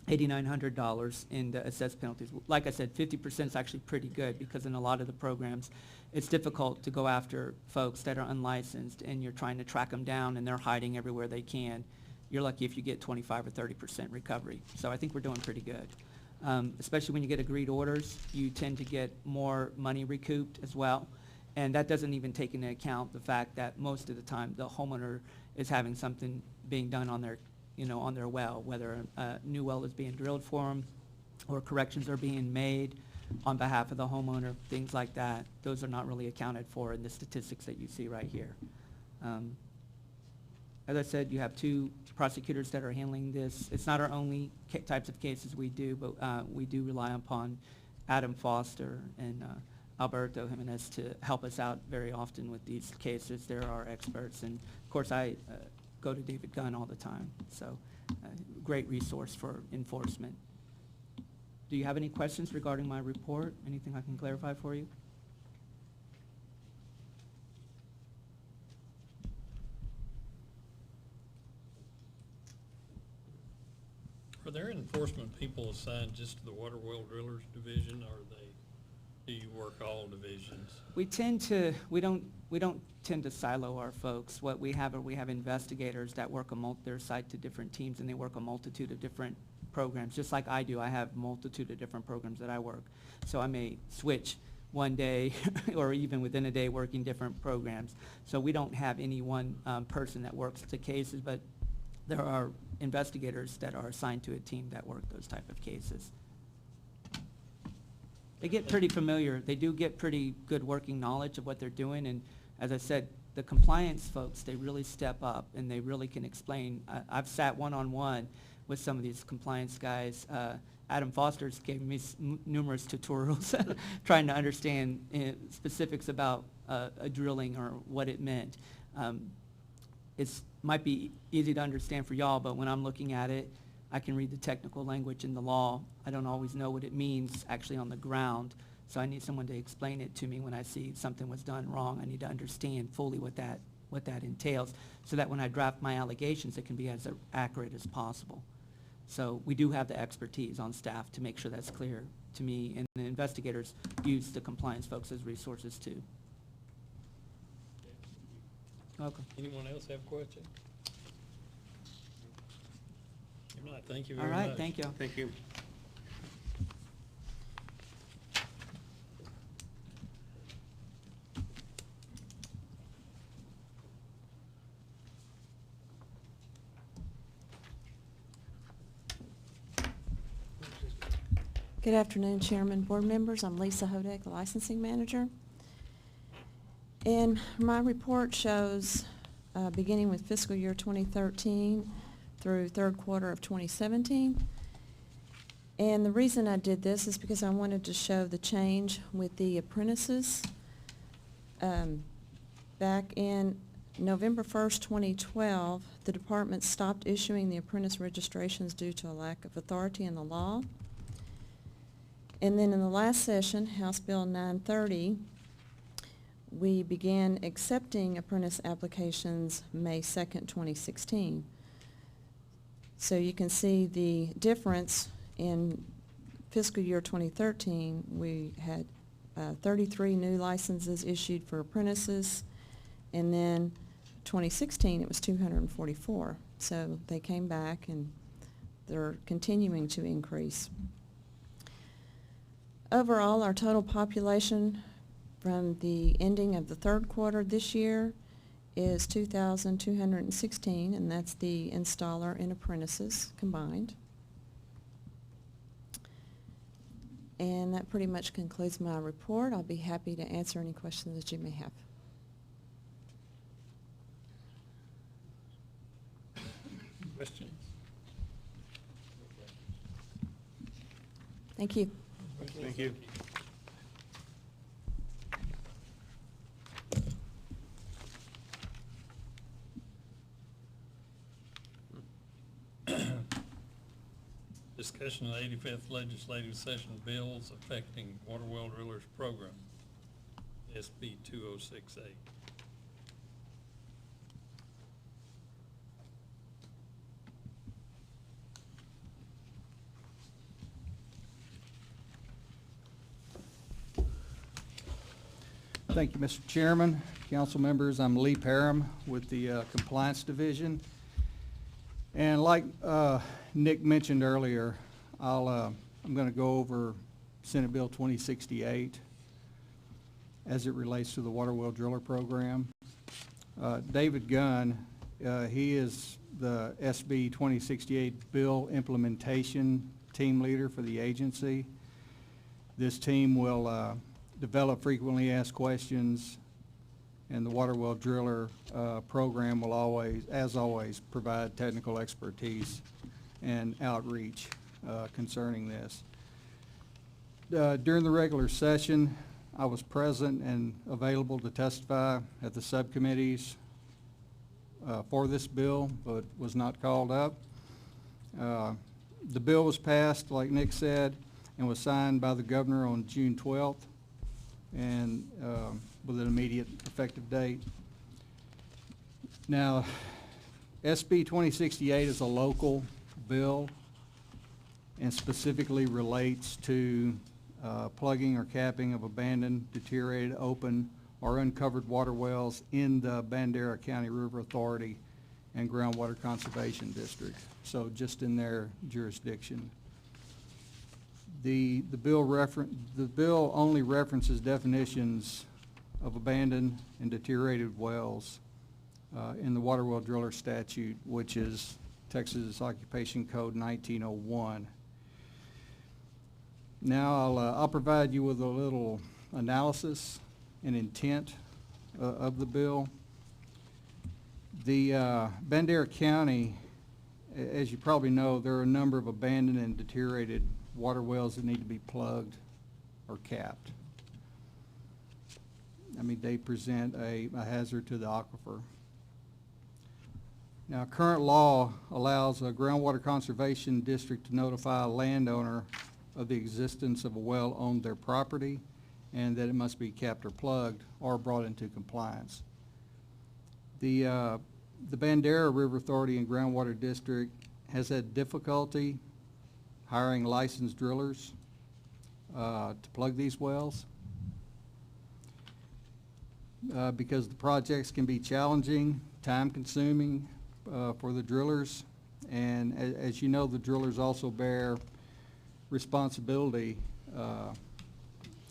$8,900 in the assessed penalties. Like I said, 50% is actually pretty good, because in a lot of the programs, it's difficult to go after folks that are unlicensed and you're trying to track them down and they're hiding everywhere they can. You're lucky if you get 25 or 30% recovery. So I think we're doing pretty good. Especially when you get agreed orders, you tend to get more money recouped as well. And that doesn't even take into account the fact that most of the time the homeowner is having something being done on their on their well, whether a new well is being drilled for them or corrections are being made on behalf of the homeowner, things like that. Those are not really accounted for in the statistics that you see right here. As I said, you have 2 prosecutors that are handling this. It's not our only types of cases we do, but we do rely upon Adam Foster and Alberto Jimenez to help us out very often with these cases. They're our experts, and of course I go to David Gunn all the time, so great resource for enforcement. Do you have any questions regarding my report? Anything I can clarify for you? Are there enforcement people assigned just to the water well drillers division, or do you work all divisions? We don't tend to silo our folks. What we have investigators that work they're assigned to different teams, and they work a multitude of different programs, just like I do. I have a multitude of different programs that I work. So I may switch one day or even within a day working different programs. So we don't have any one person that works the cases, but there are investigators that are assigned to a team that work those type of cases. They get pretty familiar. They do get pretty good working knowledge of what they're doing, and as I said, the compliance folks, they really step up and they really can explain. I've sat one-on-one with some of these compliance guys. Adam Foster's gave me numerous tutorials trying to understand specifics about a drilling or what it meant. It's might be easy to understand for y'all, but when I'm looking at it, I can read the technical language in the law. I don't always know what it means actually on the ground, so I need someone to explain it to me when I see something was done wrong. I need to understand fully what that entails, so that when I draft my allegations, it can be as accurate as possible. So we do have the expertise on staff to make sure that's clear to me, and the investigators use the compliance folks as resources too. Welcome. Anyone else have a question? If not, thank you All very much. right, thank you. Thank you. Good afternoon, Chairman, board members. I'm Lisa Hodak, the licensing manager. And my report shows, beginning with fiscal year 2013 through third quarter of 2017. And the reason I did this is because I wanted to show the change with the apprentices. Back in November 1st, 2012, the department stopped issuing the apprentice registrations due to a lack of authority in the law. And then in the last session, House Bill 930, we began accepting apprentice applications May 2nd, 2016. So you can see the difference in fiscal year 2013. We had 33 new licenses issued for apprentices, and then 2016 it was 244. So they came back and they're continuing to increase. Overall, our total population from the ending of the third quarter this year is 2,216, and that's the installer and apprentices combined. And that pretty much concludes my report. I'll be happy to answer any questions that you may have. Questions? Thank you. Thank you. Discussion of the 85th legislative session bills affecting water well drillers program, SB 2068. Thank you, Mr. Chairman, council members. I'm Lee Parham with the Compliance Division. And like Nick mentioned earlier, I'm going to go over Senate Bill 2068 as it relates to the water well driller program. David Gunn, he is the SB 2068 bill implementation team leader for the agency. This team will develop frequently asked questions, and the water well driller program will always, as always, provide technical expertise and outreach concerning this. During the regular session, I was present and available to testify at the subcommittees for this bill, but was not called up. The bill was passed, like Nick said, and was signed by the governor on June 12th. And with an immediate effective date. Now, SB 2068 is a local bill and specifically relates to plugging or capping of abandoned, deteriorated, open, or uncovered water wells in the Bandera County River Authority and Groundwater Conservation District, so just in their jurisdiction. The bill only references definitions of abandoned and deteriorated wells in the water well driller statute, which is Texas Occupation Code 1901. Now I'll provide you with a little analysis and intent of the bill. The Bandera County as you probably know, there are a number of abandoned and deteriorated water wells that need to be plugged or capped. I mean, they present a hazard to the aquifer. Now, current law allows a groundwater conservation district to notify a landowner of the existence of a well on their property and that it must be capped or plugged or brought into compliance. The Bandera River Authority and Groundwater District has had difficulty hiring licensed drillers to plug these wells because the projects can be challenging, time-consuming for the drillers, and as you know, the drillers also bear responsibility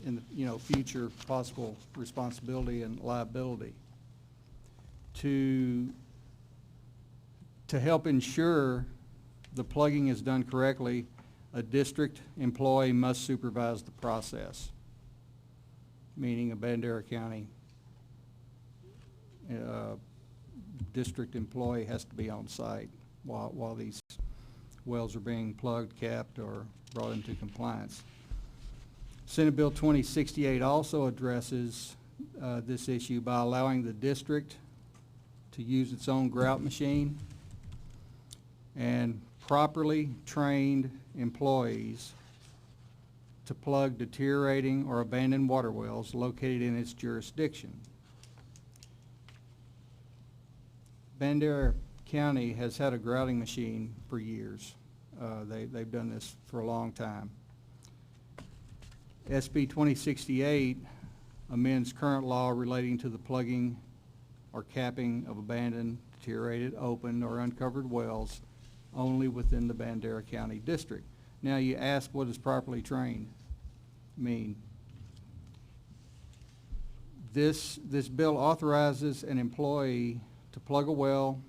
in the future possible responsibility and liability. To help ensure the plugging is done correctly, a district employee must supervise the process, meaning a Bandera County district employee has to be on site while these wells are being plugged, capped, or brought into compliance. Senate Bill 2068 also addresses this issue by allowing the district to use its own grout machine, and properly trained employees to plug deteriorating or abandoned water wells located in its jurisdiction. Bandera County has had a grouting machine for years. They've done this for a long time. SB 2068 amends current law relating to the plugging or capping of abandoned, deteriorated, open, or uncovered wells only within the Bandera County District. Now you ask, what does properly trained mean? This bill authorizes an employee to plug a well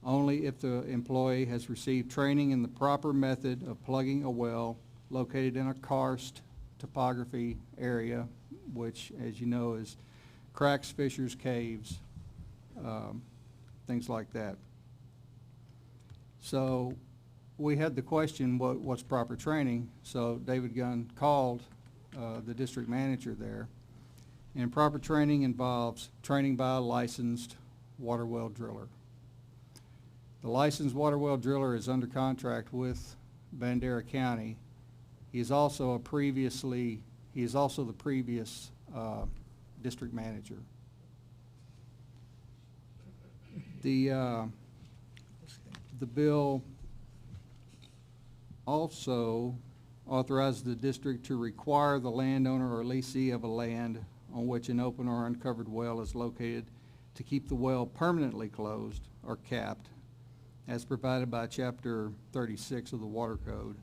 only if the employee has received training in the proper method of plugging a well located in a karst topography area, which, as you know, is cracks, fissures, caves, things like that. So we had the question, what's proper training? So David Gunn called the district manager there, and proper training involves training by a licensed water well driller. The licensed water well driller is under contract with Bandera County. He is also the previous district manager. The bill also authorizes the district to require the landowner or leasee of a land on which an open or uncovered well is located to keep the well permanently closed or capped, as provided by Chapter 36 of the Water Code.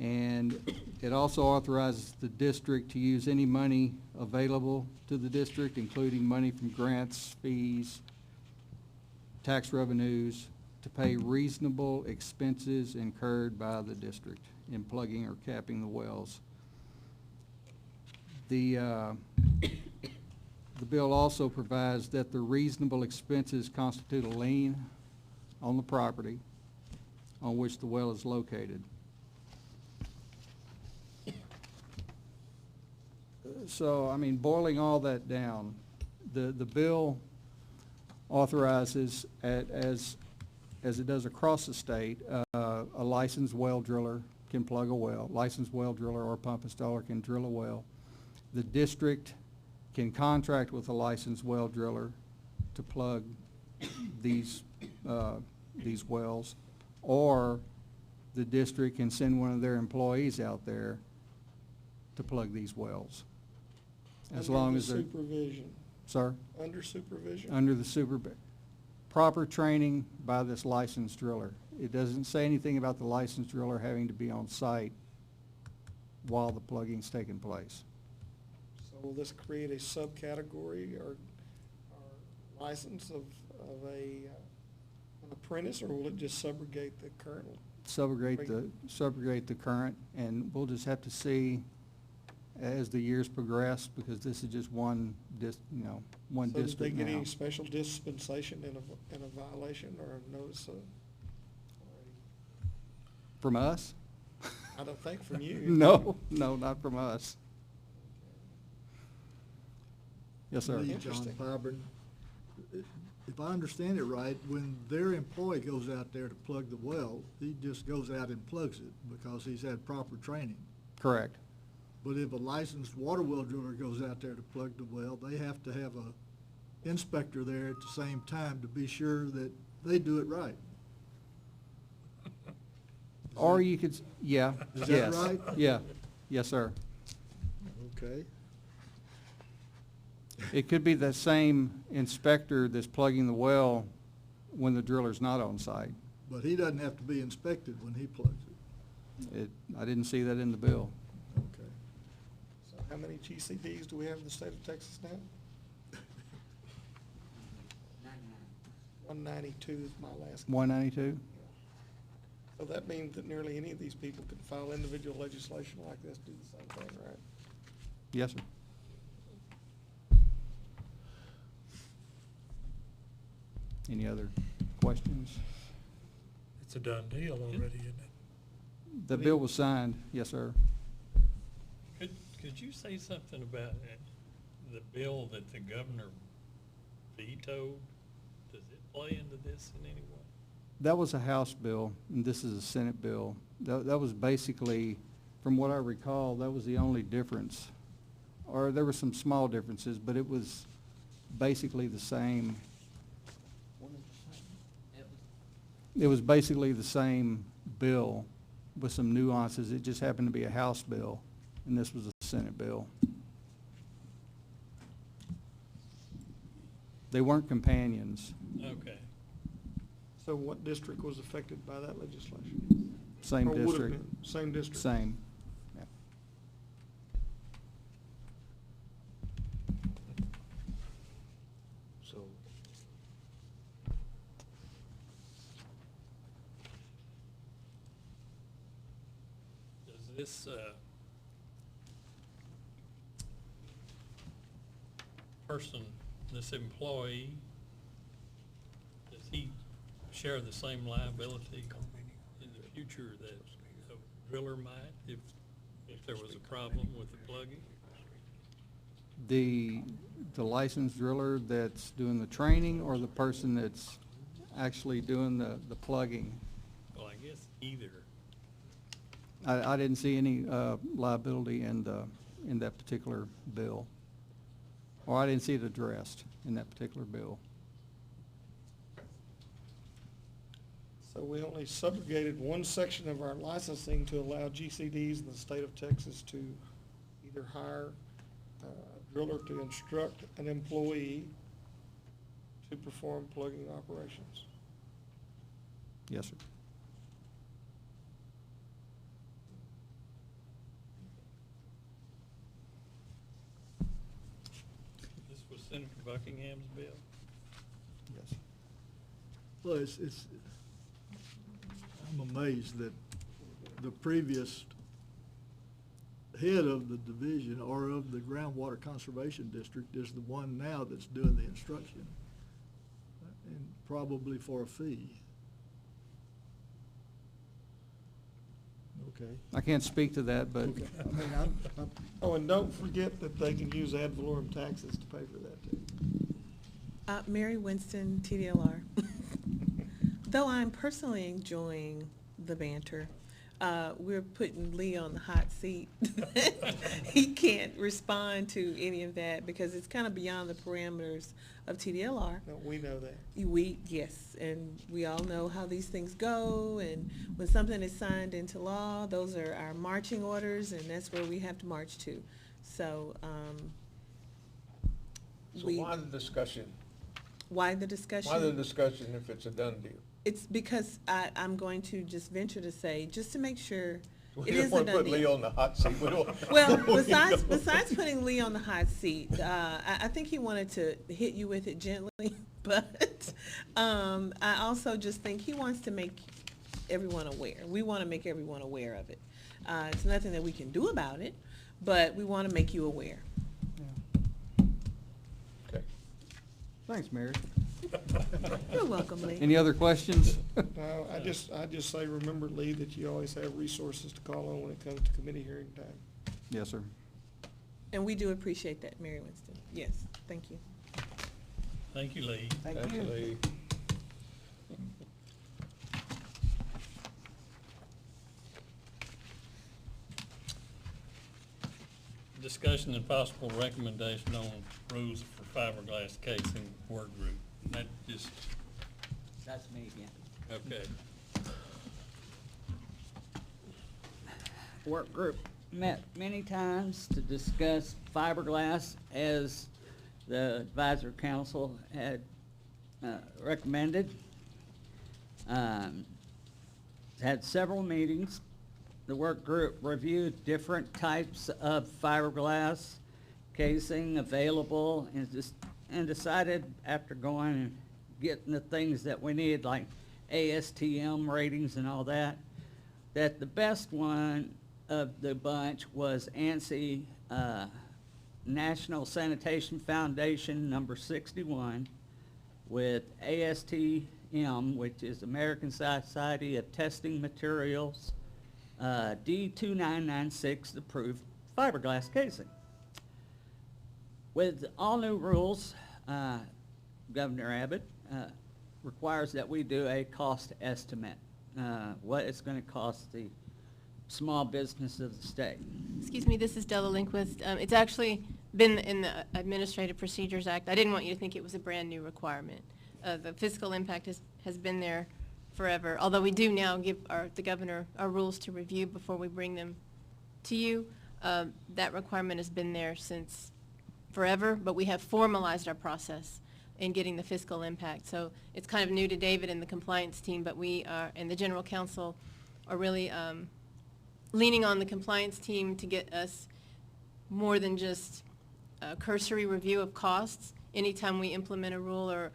And it also authorizes the district to use any money available to the district, including money from grants, fees, tax revenues, to pay reasonable expenses incurred by the district in plugging or capping the wells. The bill also provides that the reasonable expenses constitute a lien on the property on which the well is located. So, I mean, boiling all that down, the bill authorizes, as it does across the state, a licensed well driller can plug a well. Licensed well driller or pump installer can drill a well. The district can contract with a licensed well driller to plug these wells, or the district can send one of their employees out there to plug these wells. As long as they're... Under supervision. Sir? Under supervision. Under the proper training by this licensed driller. It doesn't say anything about the licensed driller having to be on site while the plugging's taking place. So will this create a subcategory or license of an apprentice, or will it just subrogate the current? Subrogate the current, and we'll just have to see as the years progress, because this is just one one So did they district get now. any special dispensation in a violation or a notice of? From us? I don't think from you. No, no, not from us. Yes, sir. Me, John Interesting. Fiburn. If I understand it right, when their employee goes out there to plug the well, he just goes out and plugs it because he's had proper training. Correct. But if a licensed water well driller goes out there to plug the well, they have to have a inspector there at the same time to be sure that they do it right. Or you could, yeah, Is that yes. right? Yeah, yes, sir. Okay. It could be the same inspector that's plugging the well when the driller's not on site. But he doesn't have to be inspected when he plugs it. I didn't see that in the bill. Okay. So how many GCDs do we have in the state of Texas now? 192 is my last. 192? So that means that nearly any of these people could file individual legislation like this, do the same thing, right? Yes, sir. Any other questions? It's a done deal already, isn't it? The bill was signed, yes, sir. Could you say something about the bill that the governor vetoed? Does it play into this in any way? That was a House bill, and this is a Senate bill. That was basically, from what I recall, that was the only difference. Or there were some small differences, but it was basically the same. It was basically the same bill with some nuances. It just happened to be a House bill, and this was a Senate bill. They weren't companions. Okay. So what district was affected by that legislation? Same Or would have district. been? Same district? Same. Yeah. So, Does this, person, this employee, does he share the same liability in the future that a driller might if there was a problem with the plugging? The licensed driller that's doing the training, or the person that's actually doing the plugging? Well, I guess either. I didn't see any liability in that particular bill. Or I didn't see it addressed in that particular bill. So we only subrogated one section of our licensing to allow GCDs in the state of Texas to either hire a driller to instruct an employee to perform plugging operations. Yes, sir. This was Senator Buckingham's bill? Yes. Well, I'm amazed that the previous head of the division or of the groundwater conservation district is the one now that's doing the instruction, and probably for a fee. Okay. I can't speak to that, but Okay. I mean, I'm, Oh, and don't forget that they can use ad valorem taxes to pay for that too. Mary Winston, TDLR. Though I'm personally enjoying the banter, we're putting Lee on the hot seat. He can't respond to any of that because it's kind of beyond the parameters of TDLR. No, we know that. Yes, and we all know how these things go, and when something is signed into law, those are our marching orders, and that's where we have to march to. So, so why the discussion? Why the discussion? Why the discussion if it's a done deal? It's because I'm going to just venture to say, just to make sure We it don't is a want to done put Lee deal. on the hot seat. We don't- Well, we besides don't- putting Lee on the hot seat, I think he wanted to hit you with it gently, but I also just think he wants to make everyone aware. We want to make everyone aware of it. It's nothing that we can do about it, but we want to make you aware. Okay. Thanks, Mary. You're welcome, Lee. Any other questions? No, I just say, remember, Lee, that you always have resources to call on when it comes to committee hearing time. Yes, sir. And we do appreciate that, Mary Winston. Yes, thank you. Thank you, Lee. Thank you. Actually, Discussion and possible recommendation on rules for fiberglass casing work group. That just, That's me again. okay. Work group met many times to discuss fiberglass as the advisory council had recommended. Had several meetings. The work group reviewed different types of fiberglass casing available and decided after going and getting the things that we need, like ASTM ratings and all that, that the best one of the bunch was ANSI National Sanitation Foundation number 61 with ASTM, which is American Society of Testing Materials, D2996 approved fiberglass casing. With all new rules, Governor Abbott requires that we do a cost estimate, what it's going to cost the small business of the state. Excuse me, this is Della Lindquist. It's actually been in the Administrative Procedures Act. I didn't want you to think it was a brand-new requirement. The fiscal impact has been there forever, although we do now give the governor our rules to review before we bring them to you. That requirement has been there since forever, but we have formalized our process in getting the fiscal impact. So it's kind of new to David and the compliance team, but we are, and the general counsel are really leaning on the compliance team to get us more than just a cursory review of costs anytime we implement a rule or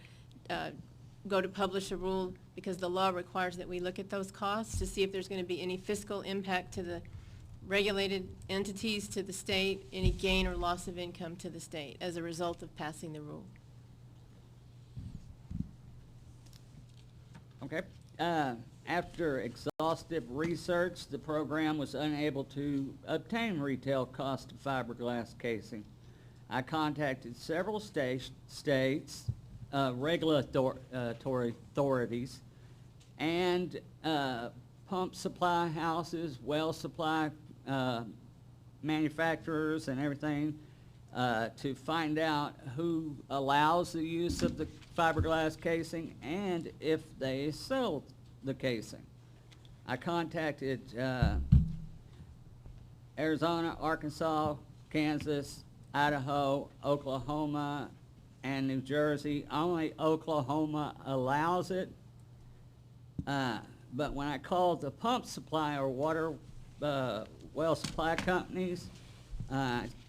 go to publish a rule, because the law requires that we look at those costs to see if there's going to be any fiscal impact to the regulated entities, to the state, any gain or loss of income to the state as a result of passing the rule. Okay. After exhaustive research, the program was unable to obtain retail cost of fiberglass casing. I contacted several states, regulatory authorities, and pump supply houses, well supply manufacturers and everything to find out who allows the use of the fiberglass casing and if they sell the casing. I contacted Arizona, Arkansas, Kansas, Idaho, Oklahoma, and New Jersey. Only Oklahoma allows it. But when I called the pump supply or water well supply companies,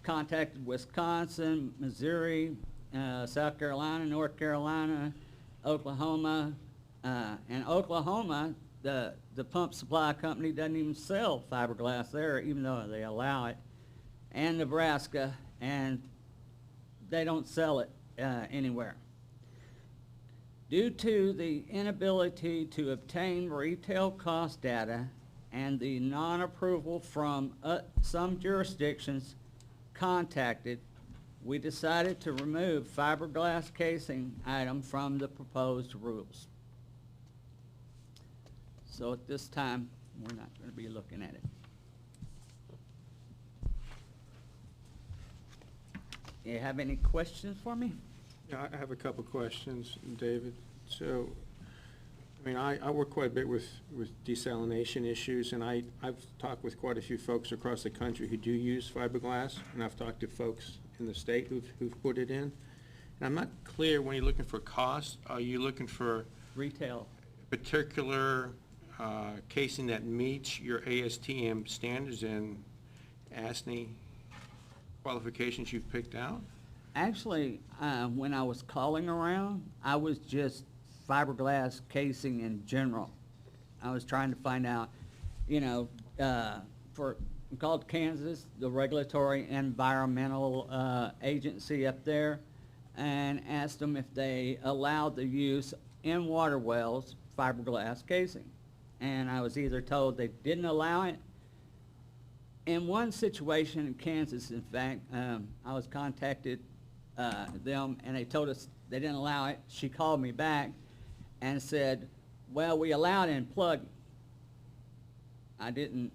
contacted Wisconsin, Missouri, South Carolina, North Carolina, Oklahoma, and Oklahoma, the pump supply company doesn't even sell fiberglass there, even though they allow it, and Nebraska, and they don't sell it anywhere. Due to the inability to obtain retail cost data and the non-approval from some jurisdictions contacted, we decided to remove fiberglass casing item from the proposed rules. So at this time, we're not going to be looking at it. You have any questions for me? Yeah, I have a couple of questions, David. So, I mean, I work quite a bit with desalination issues, and I've talked with quite a few folks across the country who do use fiberglass, and I've talked to folks in the state who've put it in. And I'm not clear, when you're looking for cost, are you looking for Retail. particular casing that meets your ASTM standards and ASNI qualifications you've picked out? Actually, when I was calling around, I was just fiberglass casing in general. I was trying to find out, you know, for called Kansas, the regulatory environmental agency up there, and asked them if they allowed the use in water wells fiberglass casing. And I was either told they didn't allow it. In one situation in Kansas, in fact, I was contacted them, and they told us they didn't allow it. She called me back and said, well, we allowed it in plugging. I didn't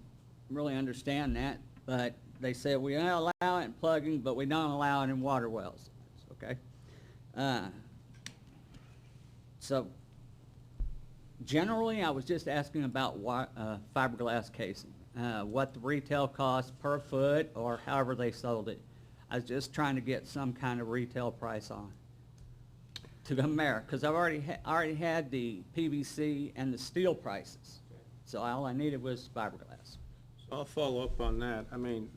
really understand that, but they said we allow it in plugging, but we don't allow it in water wells. Okay? So generally, I was just asking about fiberglass casing, what the retail cost per foot or however they sold it. I was just trying to get some kind of retail price on to compare, because I've already had the PVC and the steel prices. So all I needed was fiberglass. I'll follow up on that. I mean,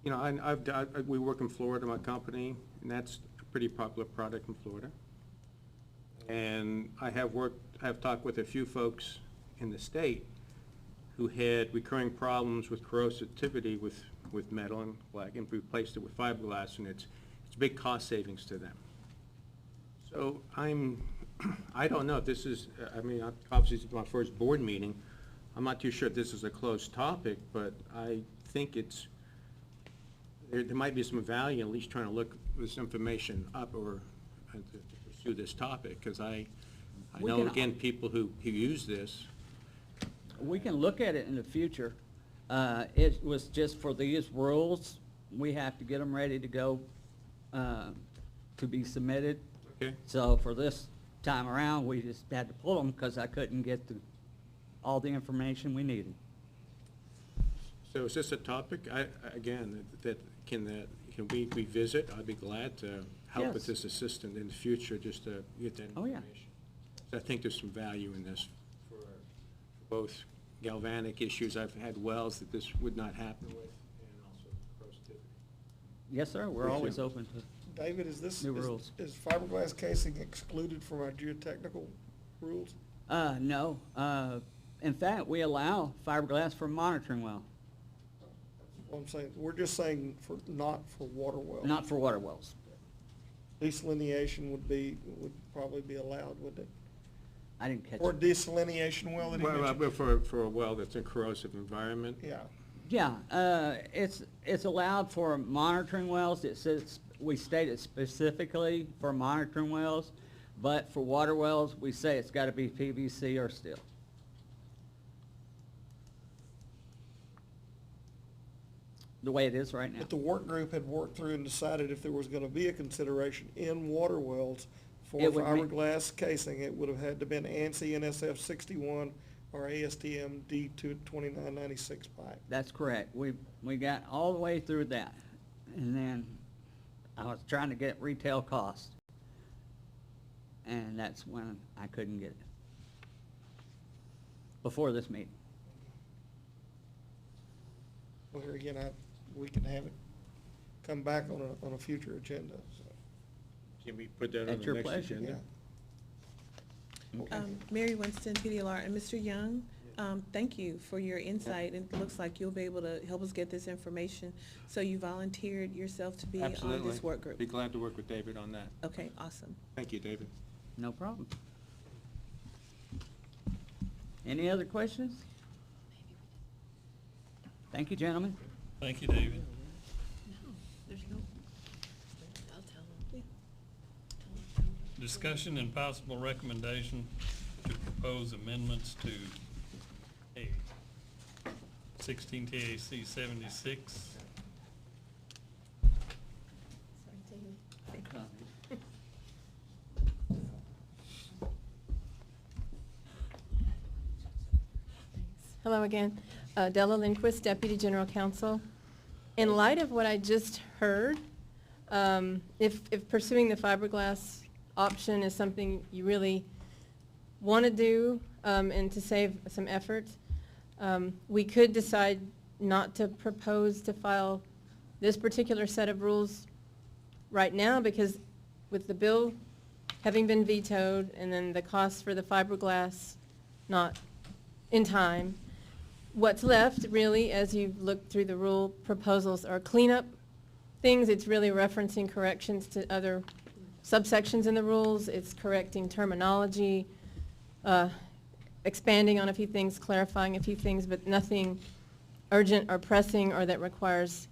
you know, we work in Florida, my company, and that's a pretty popular product in Florida. And I have talked with a few folks in the state who had recurring problems with corrosivity with metal and replaced it with fiberglass, and it's big cost savings to them. So I don't know if this is, I mean, obviously it's my first board meeting. I'm not too sure if this is a closed topic, but I think there might be some value at least trying to look this information up or to pursue this topic, because I know, again, people who use this. We can look at it in the future. It was just for these rules, we have to get them ready to go to be submitted. Okay. So for this time around, we just had to pull them because I couldn't get all the information we needed. So is this a topic, again, can we revisit? I'd be glad to help with Yes. this assistant in the future, just to get that Oh, yeah. information. I think there's some value in this for both galvanic issues. I've had wells that this would not happen with, and also corrosivity. Yes, sir, we're always open to. David, is New rules. is fiberglass casing excluded from our geotechnical rules? No. In fact, we allow fiberglass for monitoring well, Well, I'm saying, we're just saying not for water wells. not for water wells. Desalination would probably be allowed, wouldn't it? I didn't catch Or it. desalination well that he Well, mentioned? for a well that's in corrosive environment. Yeah. Yeah, it's allowed for monitoring wells. It says, we state it specifically for monitoring wells, but for water wells, we say it's gotta be PVC or steel. The way it is right now. But the work group had worked through and decided if there was gonna be a consideration in water wells for It would be- fiberglass casing, it would have had to been ANSI NSF 61 or ASTM D2996 pipe. That's correct. We got all the way through that. And then I was trying to get retail cost. And that's when I couldn't get it. Before this meeting. Well, here again, we can have it come back on a future agenda, so, Can we put that on At the your next pleasure. agenda? yeah. Mary Winston, TDLR, and Mr. Young, thank you for your insight. It looks like you'll be able to help us get this information. So you volunteered yourself to be on Absolutely. this work group? Be glad to work with David on that. Okay, awesome. Thank you, David. No problem. Any other questions? Thank you, gentlemen. Thank you, David. Discussion and possible recommendation to propose amendments to a 16 TAC 76. Hello again. Della Lindquist, Deputy General Counsel. In light of what I just heard, if pursuing the fiberglass option is something you really want to do and to save some effort, we could decide not to propose to file this particular set of rules right now, because with the bill having been vetoed and then the cost for the fiberglass not in time, what's left, really, as you look through the rule proposals, are cleanup things. It's really referencing corrections to other subsections in the rules. It's correcting terminology, expanding on a few things, clarifying a few things, but nothing urgent or pressing or that requires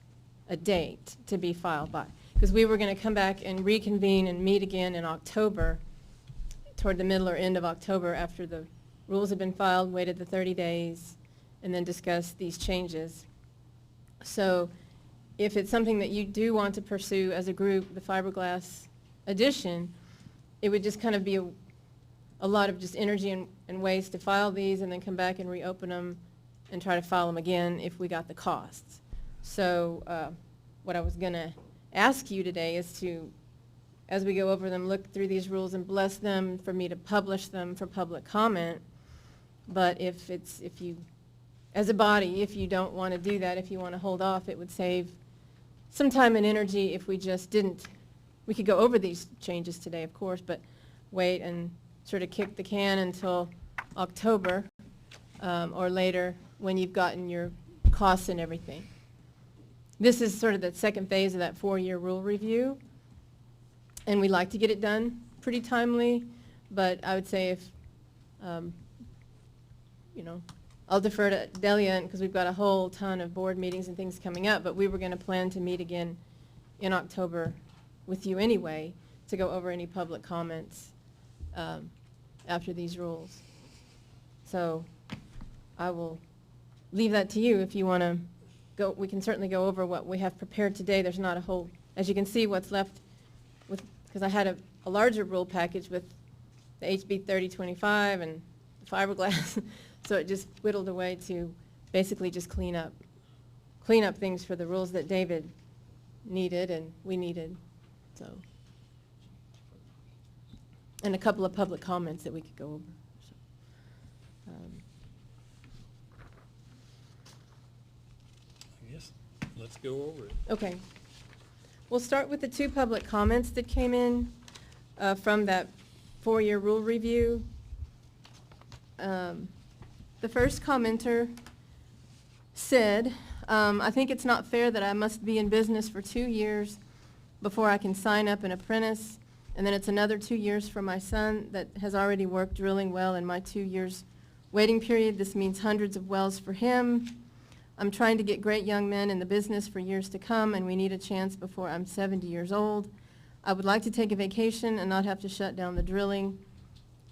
a date to be filed by. Because we were going to come back and reconvene and meet again in October, toward the middle or end of October, after the rules had been filed, waited the 30 days, and then discuss these changes. So if it's something that you do want to pursue as a group, the fiberglass addition, it would just kind of be a lot of just energy and waste to file these and then come back and reopen them and try to file them again if we got the costs. So what I was going to ask you today is to, as we go over them, look through these rules and bless them, for me to publish them for public comment. But if you, as a body, if you don't want to do that, if you want to hold off, it would save some time and energy if we just didn't. We could go over these changes today, of course, but wait and sort of kick the can until October or later when you've gotten your costs and everything. This is sort of the second phase of that 4-year rule review, and we like to get it done pretty timely, but I would say if, I'll defer to Delia because we've got a whole ton of board meetings and things coming up, but we were going to plan to meet again in October with you anyway to go over any public comments after these rules. So I will leave that to you if you want to go. We can certainly go over what we have prepared today. There's not a whole, as you can see, what's left with, because I had a larger rule package with the HB 3025 and the fiberglass, so it just whittled away to basically just clean up things for the rules that David needed and we needed. So, and a couple of public comments that we could go over. So, I guess, let's go over it. okay. We'll start with the 2 public comments that came in from that 4-year rule review. The first commenter said, I think it's not fair that I must be in business for 2 years before I can sign up an apprentice, and then it's another 2 years for my son that has already worked drilling well in my 2 years waiting period. This means hundreds of wells for him. I'm trying to get great young men in the business for years to come, and we need a chance before I'm 70 years old. I would like to take a vacation and not have to shut down the drilling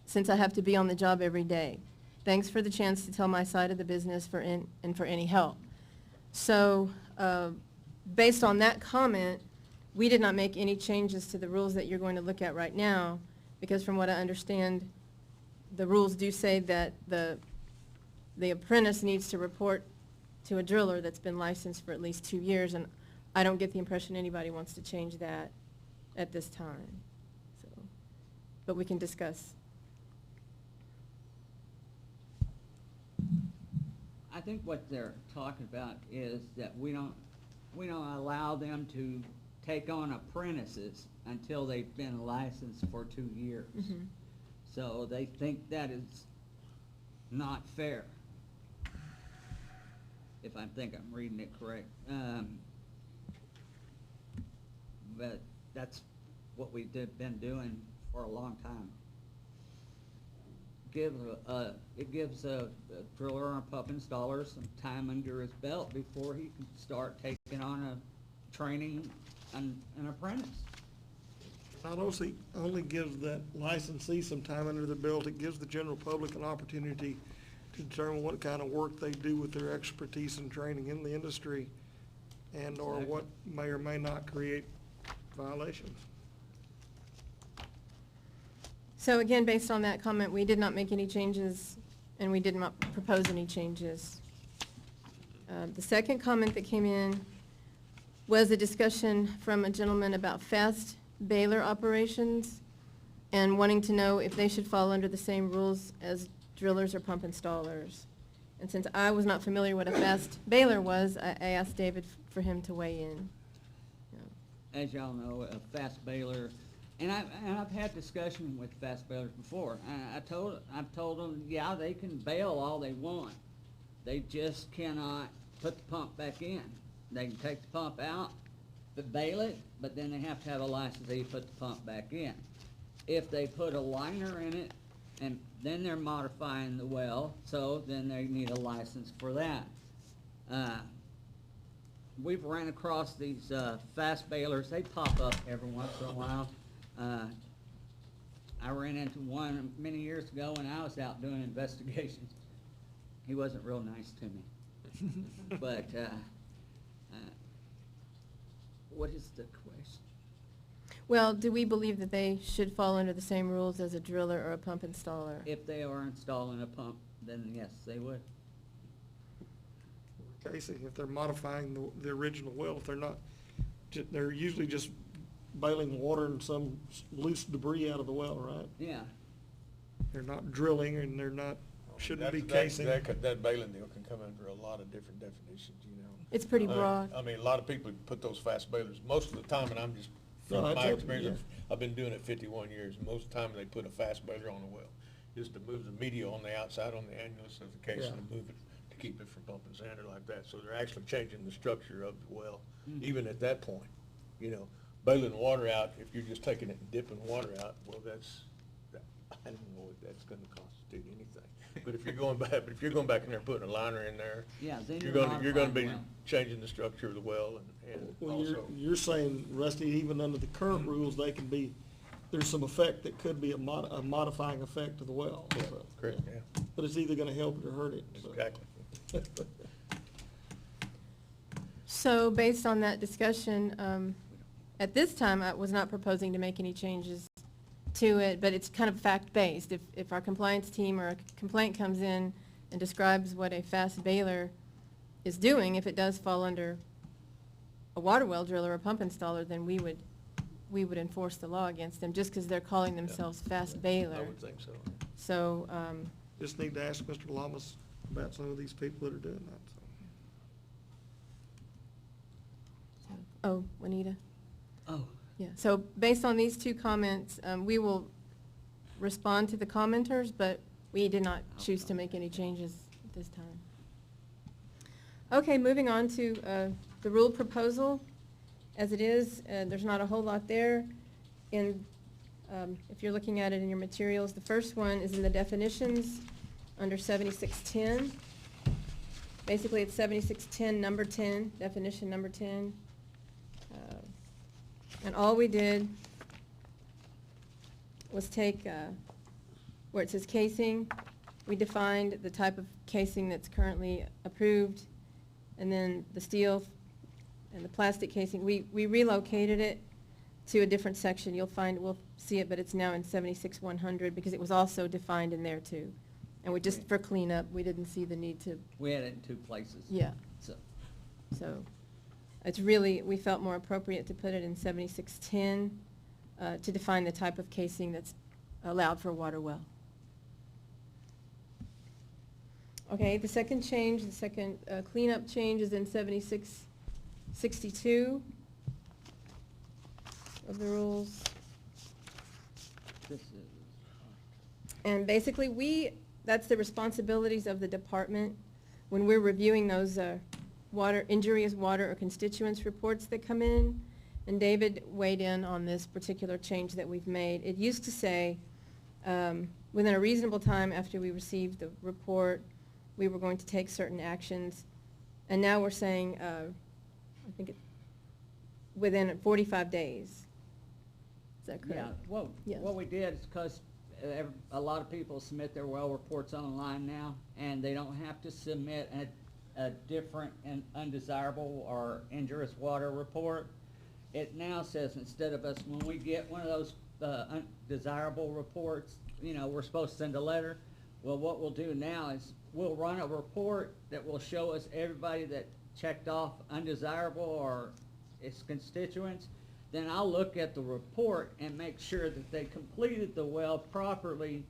since I have to be on the job every day. Thanks for the chance to tell my side of the business and for any help. So based on that comment, we did not make any changes to the rules that you're going to look at right now, because from what I understand, the rules do say that the apprentice needs to report to a driller that's been licensed for at least 2 years, and I don't get the impression anybody wants to change that at this time. So, but we can discuss. I think what they're talking about is that we don't allow them to take on apprentices until they've been licensed for 2 years. Mm-hmm. So they think that is not fair, if I think I'm reading it correct. But that's what we've been doing for a long time. It gives a driller or a pump installer some time under his belt before he can start taking on a training an apprentice. Not only gives that licensee some time under the belt, it gives the general public an opportunity to determine what kind of work they do with their expertise and training in the industry, and or what may or may not create violations. So again, based on that comment, we did not make any changes, and we did not propose any changes. The second comment that came in was a discussion from a gentleman about fast baler operations and wanting to know if they should fall under the same rules as drillers or pump installers. And since I was not familiar what a fast baler was, I asked David for him to weigh in. As y'all know, a fast baler, and I've had discussion with fast balers before. I've told them, yeah, they can bale all they want, They just cannot put the pump back in. They can take the pump out, but bail it, but then they have to have a licensee to put the pump back in. If they put a liner in it, and then they're modifying the well, so then they need a license for that. We've ran across these fast bailers. They pop up every once in a while. I ran into one many years ago when I was out doing investigations. He wasn't real nice to me. But what is the question? Well, do we believe that they should fall under the same rules as a driller or a pump installer? If they are installing a pump, then yes, they would. Casey, if they're modifying the original well, if they're not, they're usually just bailing water and some loose debris out of the well, right? Yeah. They're not drilling and they're not, shouldn't be That- casing. That bailing deal can come under a lot of different definitions, you know. It's pretty I mean- broad. I mean, a lot of people put those fast bailers, most of the time, and I'm just, No, from I my totally- experience, yeah. I've been doing it 51 years, and most of the time they put a fast bailer on the well, just to move the media on the outside, on the annulus of the casing, Yeah. and move it, to keep it from pumping sand or like that. So they're actually changing the structure of the well, Mhm. even at that point, you know. Bailing water out, if you're just taking it and dipping water out, well, I don't know if that's gonna constitute anything. But if you're going back in there and putting a liner in there, Yeah, then you're you're gonna be modifying the well. changing the structure of the well and Well, also. you're saying, Rusty, even under the current rules, they can be, there's some effect that could be a modifying effect to the well. Yeah, so, correct, yeah, But it's either gonna help it or hurt it. so. exactly. So based on that discussion, at this time, I was not proposing to make any changes to it, but it's kind of fact-based. If our compliance team or a complaint comes in and describes what a fast bailer is doing, if it does fall under a water well driller or pump installer, then we would enforce the law against them, just because they're calling themselves fast I bailer. would think so. So, Just need to ask Mr. Lamas about some of these people that are doing that, so. oh, Juanita? Oh, Yeah, so based on these two comments, we will respond to the commenters, but we did not choose to make any changes at this time. Okay, moving on to the rule proposal. As it is, there's not a whole lot there. If you're looking at it in your materials, the first one is in the definitions under 7610. Basically, it's 7610, number 10, definition number 10. And all we did was take, where it says casing, we defined the type of casing that's currently approved, and then the steel and the plastic casing, we relocated it to a different section. We'll see it, but it's now in 76-100 because it was also defined in there too. And we just, for cleanup, we didn't see the need to, we had it in two places. yeah. So, It's really, we felt more appropriate to put it in 7610 to define the type of casing that's allowed for a water well. Okay, the second change, the second cleanup change is in 7662 of the rules. this is, And basically, that's the responsibilities of the department when we're reviewing those injurious water or constituents reports that come in. And David weighed in on this particular change that we've made. It used to say, within a reasonable time after we received the report, we were going to take certain actions. And now we're saying, I think within 45 days. Is that correct? yeah, Yes. what we did is because a lot of people submit their well reports online now, and they don't have to submit a different and undesirable or injurious water report. It now says, instead of us, when we get one of those undesirable reports, we're supposed to send a letter. Well, what we'll do now is we'll run a report that will show us everybody that checked off undesirable or its constituents. Then I'll look at the report and make sure that they completed the well properly,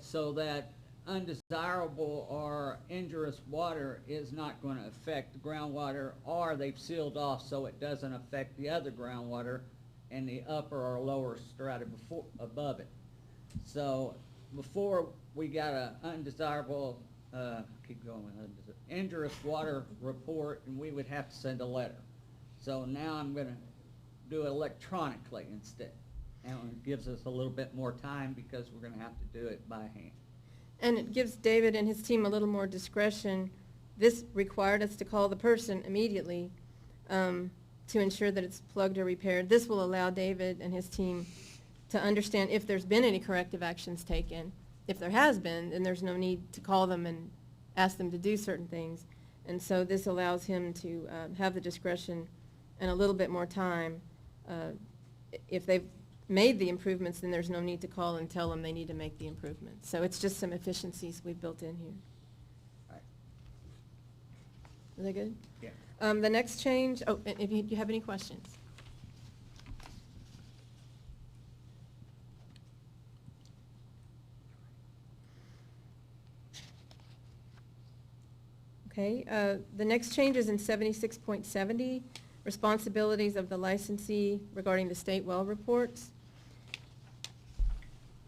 so that undesirable or injurious water is not going to affect the groundwater, or they've sealed off so it doesn't affect the other groundwater in the upper or lower strata above it. So before we got a undesirable keep going with it, injurious water report, and we would have to send a letter. So now I'm gonna do it electronically instead. And it gives us a little bit more time because we're gonna have to do it by hand. And it gives David and his team a little more discretion. This required us to call the person immediately to ensure that it's plugged or repaired. This will allow David and his team to understand if there's been any corrective actions taken. If there has been, then there's no need to call them and ask them to do certain things. And so this allows him to have the discretion and a little bit more time. If they've made the improvements, then there's no need to call and tell them they need to make the improvements. So it's just some efficiencies we've built in here. Right. Is that good? Yeah. The next change, oh, and if you have any questions? Okay, the next change is in 76.70, responsibilities of the licensee regarding the state well reports.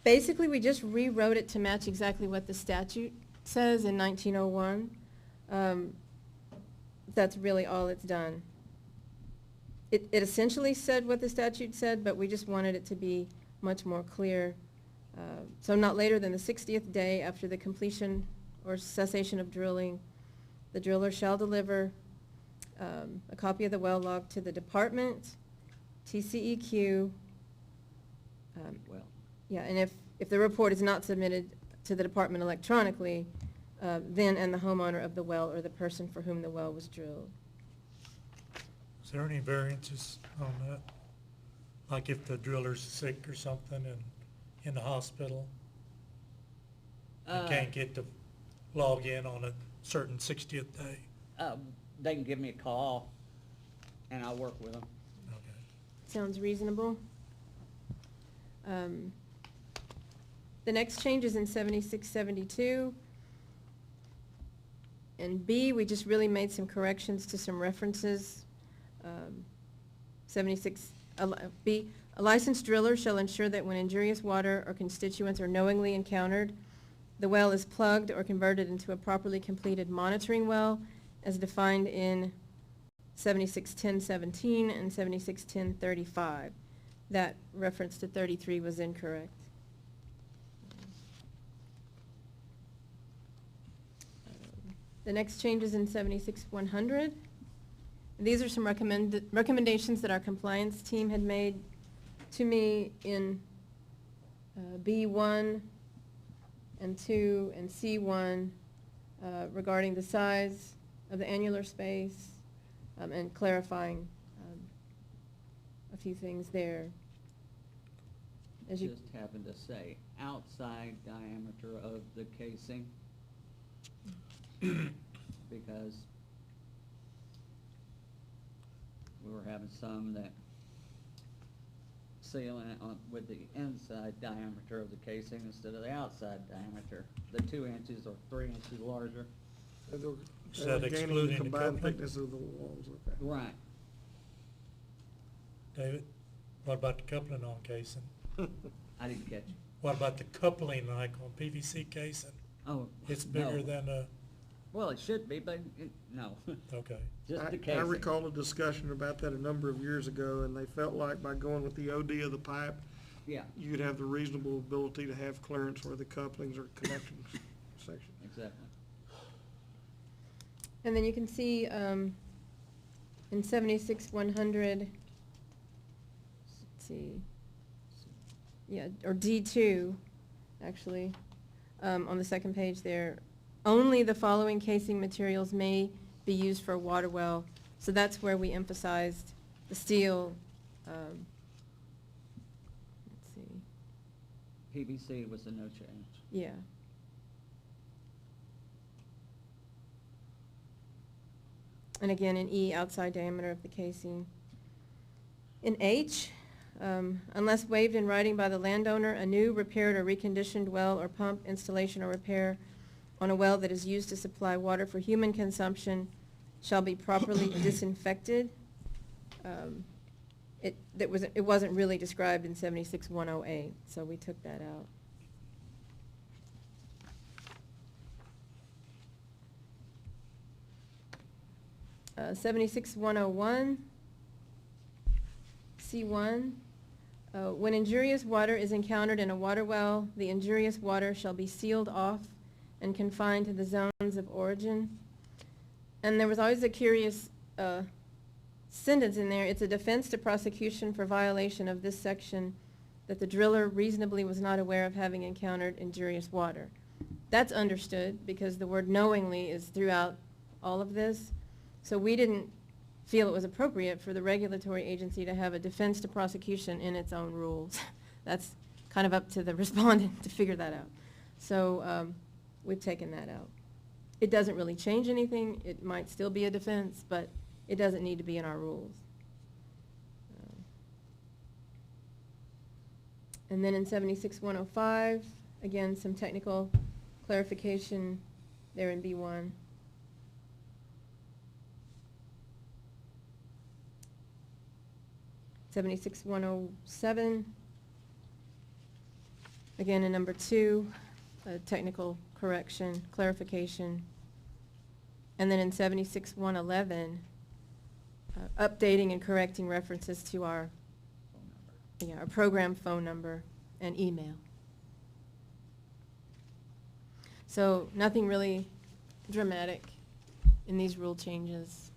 Basically, we just rewrote it to match exactly what the statute says in 1901. That's really all it's done. It essentially said what the statute said, but we just wanted it to be much more clear. So not later than the 60th day after the completion or cessation of drilling, the driller shall deliver a copy of the well log to the department, TCEQ. Well, Yeah, and if the report is not submitted to the department electronically, then and the homeowner of the well or the person for whom the well was drilled. Is there any variances on that? Like if the driller's sick or something and in the hospital, and can't get to log in on a certain 60th day? They can give me a call, and I'll work with them. Okay. Sounds reasonable. The next change is in 7672. And B, we just really made some corrections to some references. 76B, a licensed driller shall ensure that when injurious water or constituents are knowingly encountered, the well is plugged or converted into a properly completed monitoring well as defined in 761017 and 761035. That reference to 33 was incorrect. The next change is in 76100. These are some recommendations that our compliance team had made to me in B1 and 2 and C1 regarding the size of the annular space and clarifying a few things there. As you Just happened to say outside diameter of the casing, because we were having some that sealing it on with the inside diameter of the casing instead of the outside diameter. The 2 inches or 3 inches larger. So they're- Is they're that gaining excluding the combined coupling? thickness of the walls, okay. Right. David, what about the coupling on casing? I didn't catch it. What about the coupling like on PVC casing? Oh, It's no. bigger than a, Well, it should be, but no. okay. Just the I casing. recall a discussion about that a number of years ago, and they felt like by going with the OD of the pipe, Yeah, you'd have the reasonable ability to have clearance where the couplings are connecting section. exactly. And then you can see in 76100, let's see, yeah, or D2, actually, on the second page there, only the following casing materials may be used for a water well. So that's where we emphasized the steel, let's see, PVC was a no change. yeah. And again, in E, outside diameter of the casing. In H, unless waived in writing by the landowner, a new, repaired, or reconditioned well or pump installation or repair on a well that is used to supply water for human consumption shall be properly disinfected. It wasn't really described in 76108, so we took that out. 76101, C1. When injurious water is encountered in a water well, the injurious water shall be sealed off and confined to the zones of origin. And there was always a curious sentence in there. It's a defense to prosecution for violation of this section that the driller reasonably was not aware of having encountered injurious water. That's understood because the word knowingly is throughout all of this. So we didn't feel it was appropriate for the regulatory agency to have a defense to prosecution in its own rules. That's kind of up to the respondent to figure that out. So we've taken that out. It doesn't really change anything. It might still be a defense, but it doesn't need to be in our rules. And then in 76105, again, some technical clarification there in B1. $76,107, again in number 2, a technical correction, clarification. And then in 76111, updating and correcting references to our program phone number and email. So nothing really dramatic in these rule changes.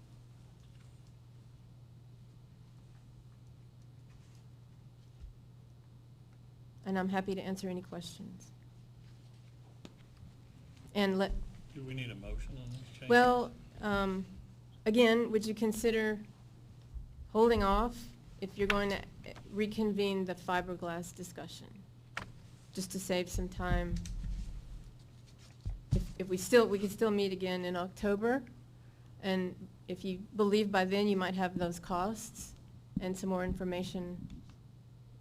And I'm happy to answer any questions. And Do we need a motion on this change? well, again, would you consider holding off if you're going to reconvene the fiberglass discussion? Just to save some time. If we could still meet again in October, and if you believe by then you might have those costs and some more information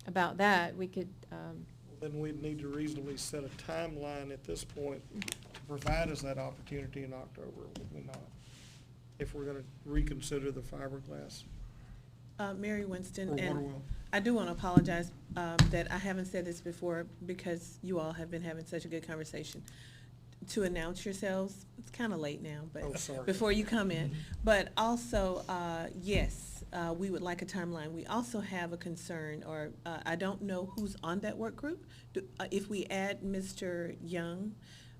about that, we could, Then we'd need to reasonably set a timeline at this point to provide us that opportunity in October, would we not? If we're gonna reconsider the fiberglass Mary Winston, or and water well. I do want to apologize that I haven't said this before because you all have been having such a good conversation. To announce yourselves, it's kind of late now, Oh, but sorry. before you come in. But also, yes, we would like a timeline. We also have a concern, or I don't know who's on that work group. If we add Mr. Young,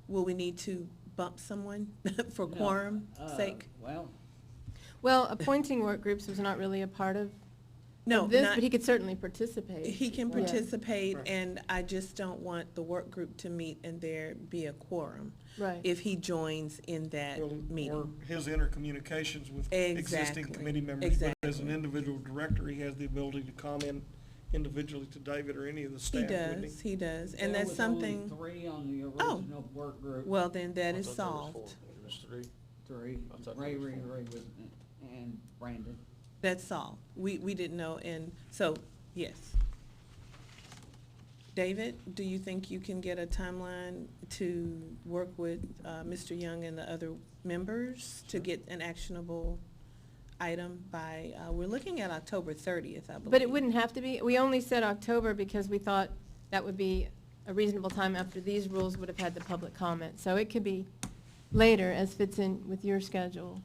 will we need to bump someone for No, quorum sake? well, appointing work groups was not really a part of No, this, not- but he could certainly participate. He can Yeah. participate, Right. and I just don't want the work group to meet and there be a quorum Right. if he joins in that Or meeting. his intercommunications with existing Exactly. committee members. But as an Exactly. individual director, he has the ability to comment individually to David or any of the He staff, wouldn't does, he does, and that's something, There was only 3 on the Oh. original work group. well, then that I is thought there was solved. 4. There's 3. 3, I thought Ray, there was 4. was, and Brandon. That's solved. We didn't know, and so, yes. David, do you think you can get a timeline to work with Mr. Young and the other members to get an actionable item by, we're looking at October 30th, I believe. But it wouldn't have to be. We only said October because we thought that would be a reasonable time after these rules would have had the public comment. So it could be later as fits in with your schedule.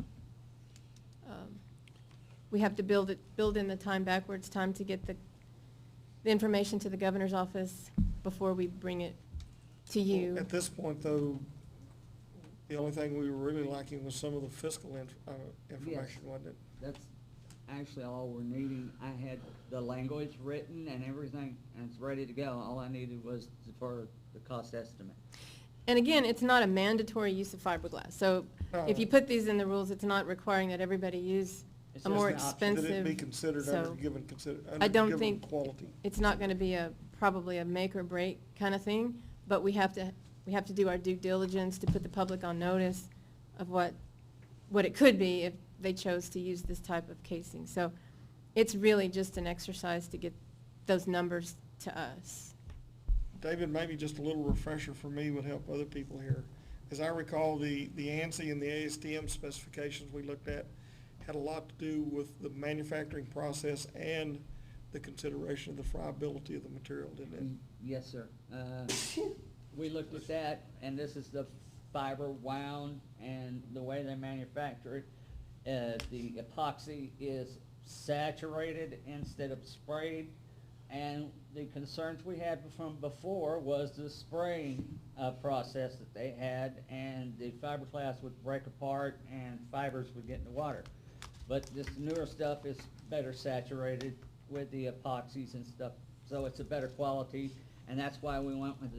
We have to build in the time backwards, time to get the information to the governor's office before we bring it to you. At this point, though, the only thing we were really lacking was some of the fiscal information, wasn't it? That's actually all we're needing. I had the language written and everything, and it's ready to go. All I needed was for the cost estimate. And again, it's not a mandatory use of fiberglass. So if you put these in the rules, it's not requiring that everybody use It's a just more an option. That it expensive. be considered so under I don't given think quality. it's not going to be probably a make or break kind of thing, but we have to do our due diligence to put the public on notice of what it could be if they chose to use this type of casing. So it's really just an exercise to get those numbers to us. David, maybe just a little refresher for me would help other people here. As I recall, the ANSI and the ASTM specifications we looked at had a lot to do with the manufacturing process and the consideration of the friability of the material, didn't it? Yes, sir. We looked at that, and this is the fiber wound and the way they manufacture it. the epoxy is saturated instead of sprayed. And the concerns we had from before was the spraying process that they had, and the fiberglass would break apart and fibers would get in the water. But this newer stuff is better saturated with the epoxies and stuff, so it's a better quality, and that's why we went with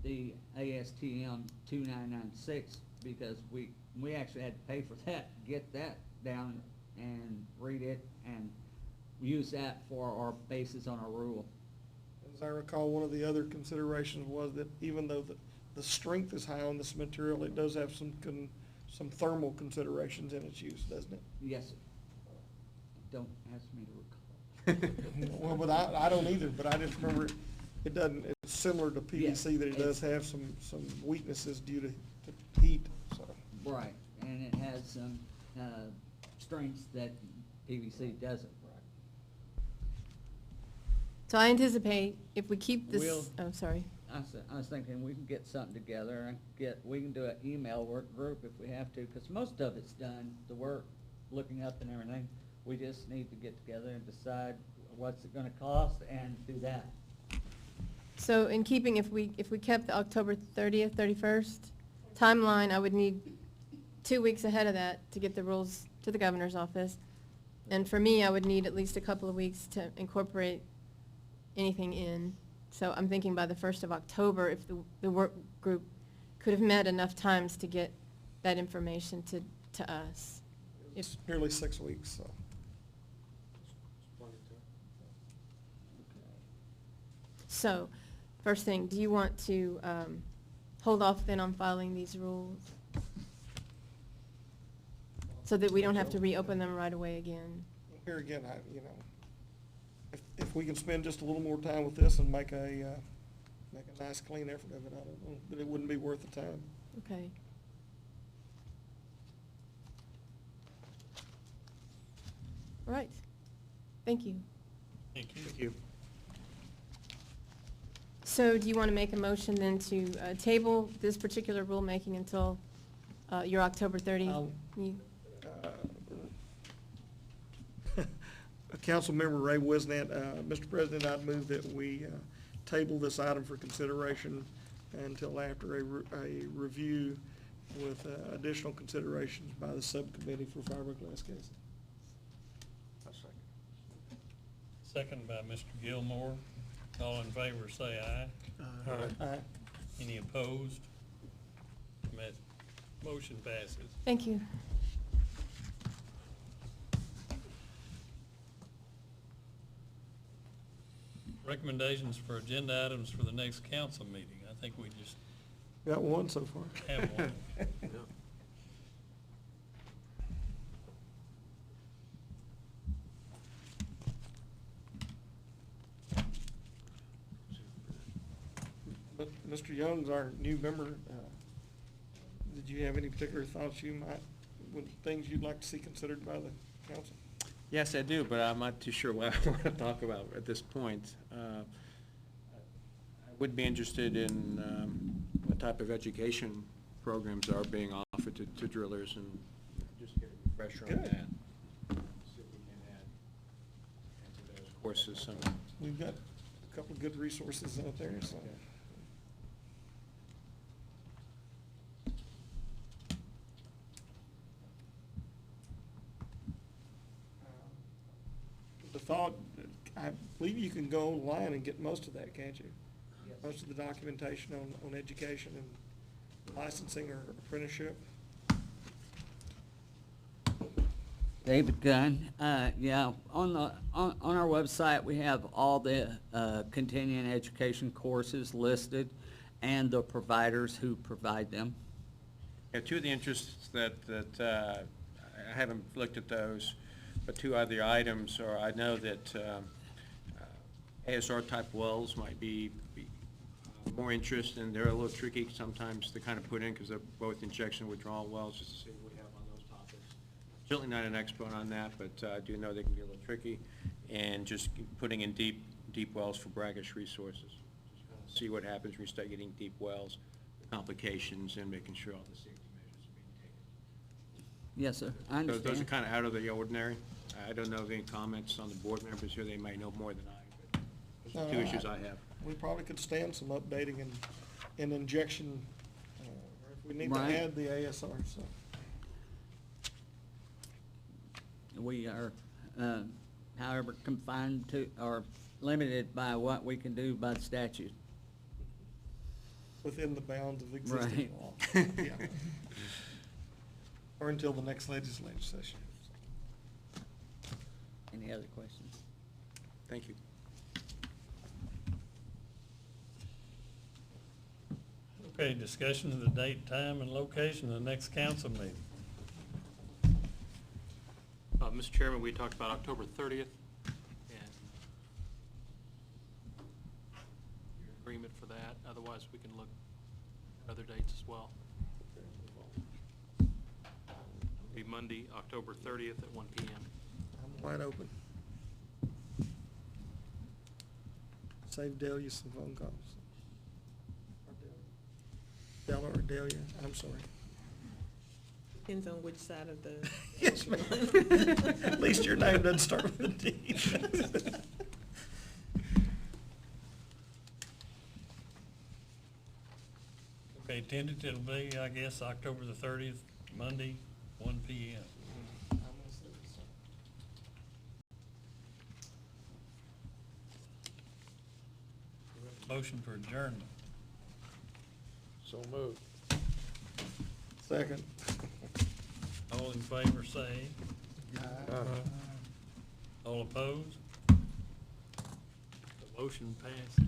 the ASTM 2996, because we actually had to pay for that, get that down and read it and use that for our basis on our rule. As I recall, one of the other considerations was that even though the strength is high on this material, it does have some thermal considerations in its use, doesn't it? Yes, sir. Don't ask me to recall. Well, but I don't either, but I just remember it doesn't, it's similar to PVC, Yeah, that it does it's- have some weaknesses due to heat, so. Right, and it has some strengths that PVC doesn't. So I anticipate if we keep this, We'll- oh, sorry. I was thinking we can get something together and we can do an email work group if we have to, because most of it's done, the work, looking up and everything. We just need to get together and decide what's it gonna cost and do that. So in keeping, if we kept the October 30th, 31st timeline, I would need 2 weeks ahead of that to get the rules to the governor's office. And for me, I would need at least a couple of weeks to incorporate anything in. So I'm thinking by the 1st of October, if the work group could have met enough times to get that information to us. It's nearly 6 weeks, so. So, first thing, do you want to hold off then on filing these rules? So that we don't have to reopen them right away again? Here again, if we can spend just a little more time with this and make a nice clean effort of it, I don't know, but it wouldn't be worth the time. Okay. All right. Thank you. Thank you. Thank you. So do you want to make a motion then to table this particular rulemaking until your October 30? I'll- You- Councilmember Ray Wisnant, Mr. President, I'd move that we table this item for consideration until after a review with additional considerations by the subcommittee for fiberglass casing. Second by Mr. Gilmore. All in favor, say aye. Aye. Any opposed? Motion passes. Thank you. Recommendations for agenda items for the next council meeting. I think we just Got one so far. have one. But Mr. Young's our new member. Did you have any particular thoughts things you'd like to see considered by the council? Yes, I do, but I'm not too sure what I want to talk about at this point. I would be interested in what type of education programs are being offered to drillers, and just get a refresher on Good. that. See if we can add to those courses some. We've got a couple of good resources out there, so. Okay. The thought, I believe you can go online and get most of that, can't you? Yes. Most of the documentation on education and licensing or apprenticeship. David Gunn, yeah, on our website, we have all the continuing education courses listed and the providers who provide them. Yeah, two of the interests that I haven't looked at those, but two other items are, I know that ASR type wells might be more interest, and they're a little tricky sometimes to kind of put in, because they're both injection withdrawal wells, just to see what we have on those topics. Certainly not an expert on that, but I do know they can be a little tricky, and just putting in deep wells for brackish resources. Just kind of see what happens when you start getting deep wells, the complications, and making sure all the safety measures are being taken. Yes, sir, I Those are understand. kind of out of the ordinary. I don't know of any comments on the board members here. They may know more than I, but those are two issues I have. We probably could stand some updating and injection, or if we need to Right. add the ASR, so. We are, however, confined to, or limited by what we can do by statute. Within the bounds of existing Right. law. Yeah. Or until the next legislative session. Any other questions? Thank you. Okay, discussion of the date, time, and location of the next council meeting. Mr. Chairman, we talked about October 30th, and your agreement for that. Otherwise, we can look at other dates as well. It'll be Monday, October 30th at 1 PM. I'm wide open. Save Delia some phone calls. Della or Delia, I'm sorry. Depends on which side of the. Yes, ma'am. At least your name doesn't start with a D. Okay, tentatively, I guess, October the 30th, Monday, 1 PM. Motion for adjournment. So moved. Second. All in favor, say. All opposed? The motion passes.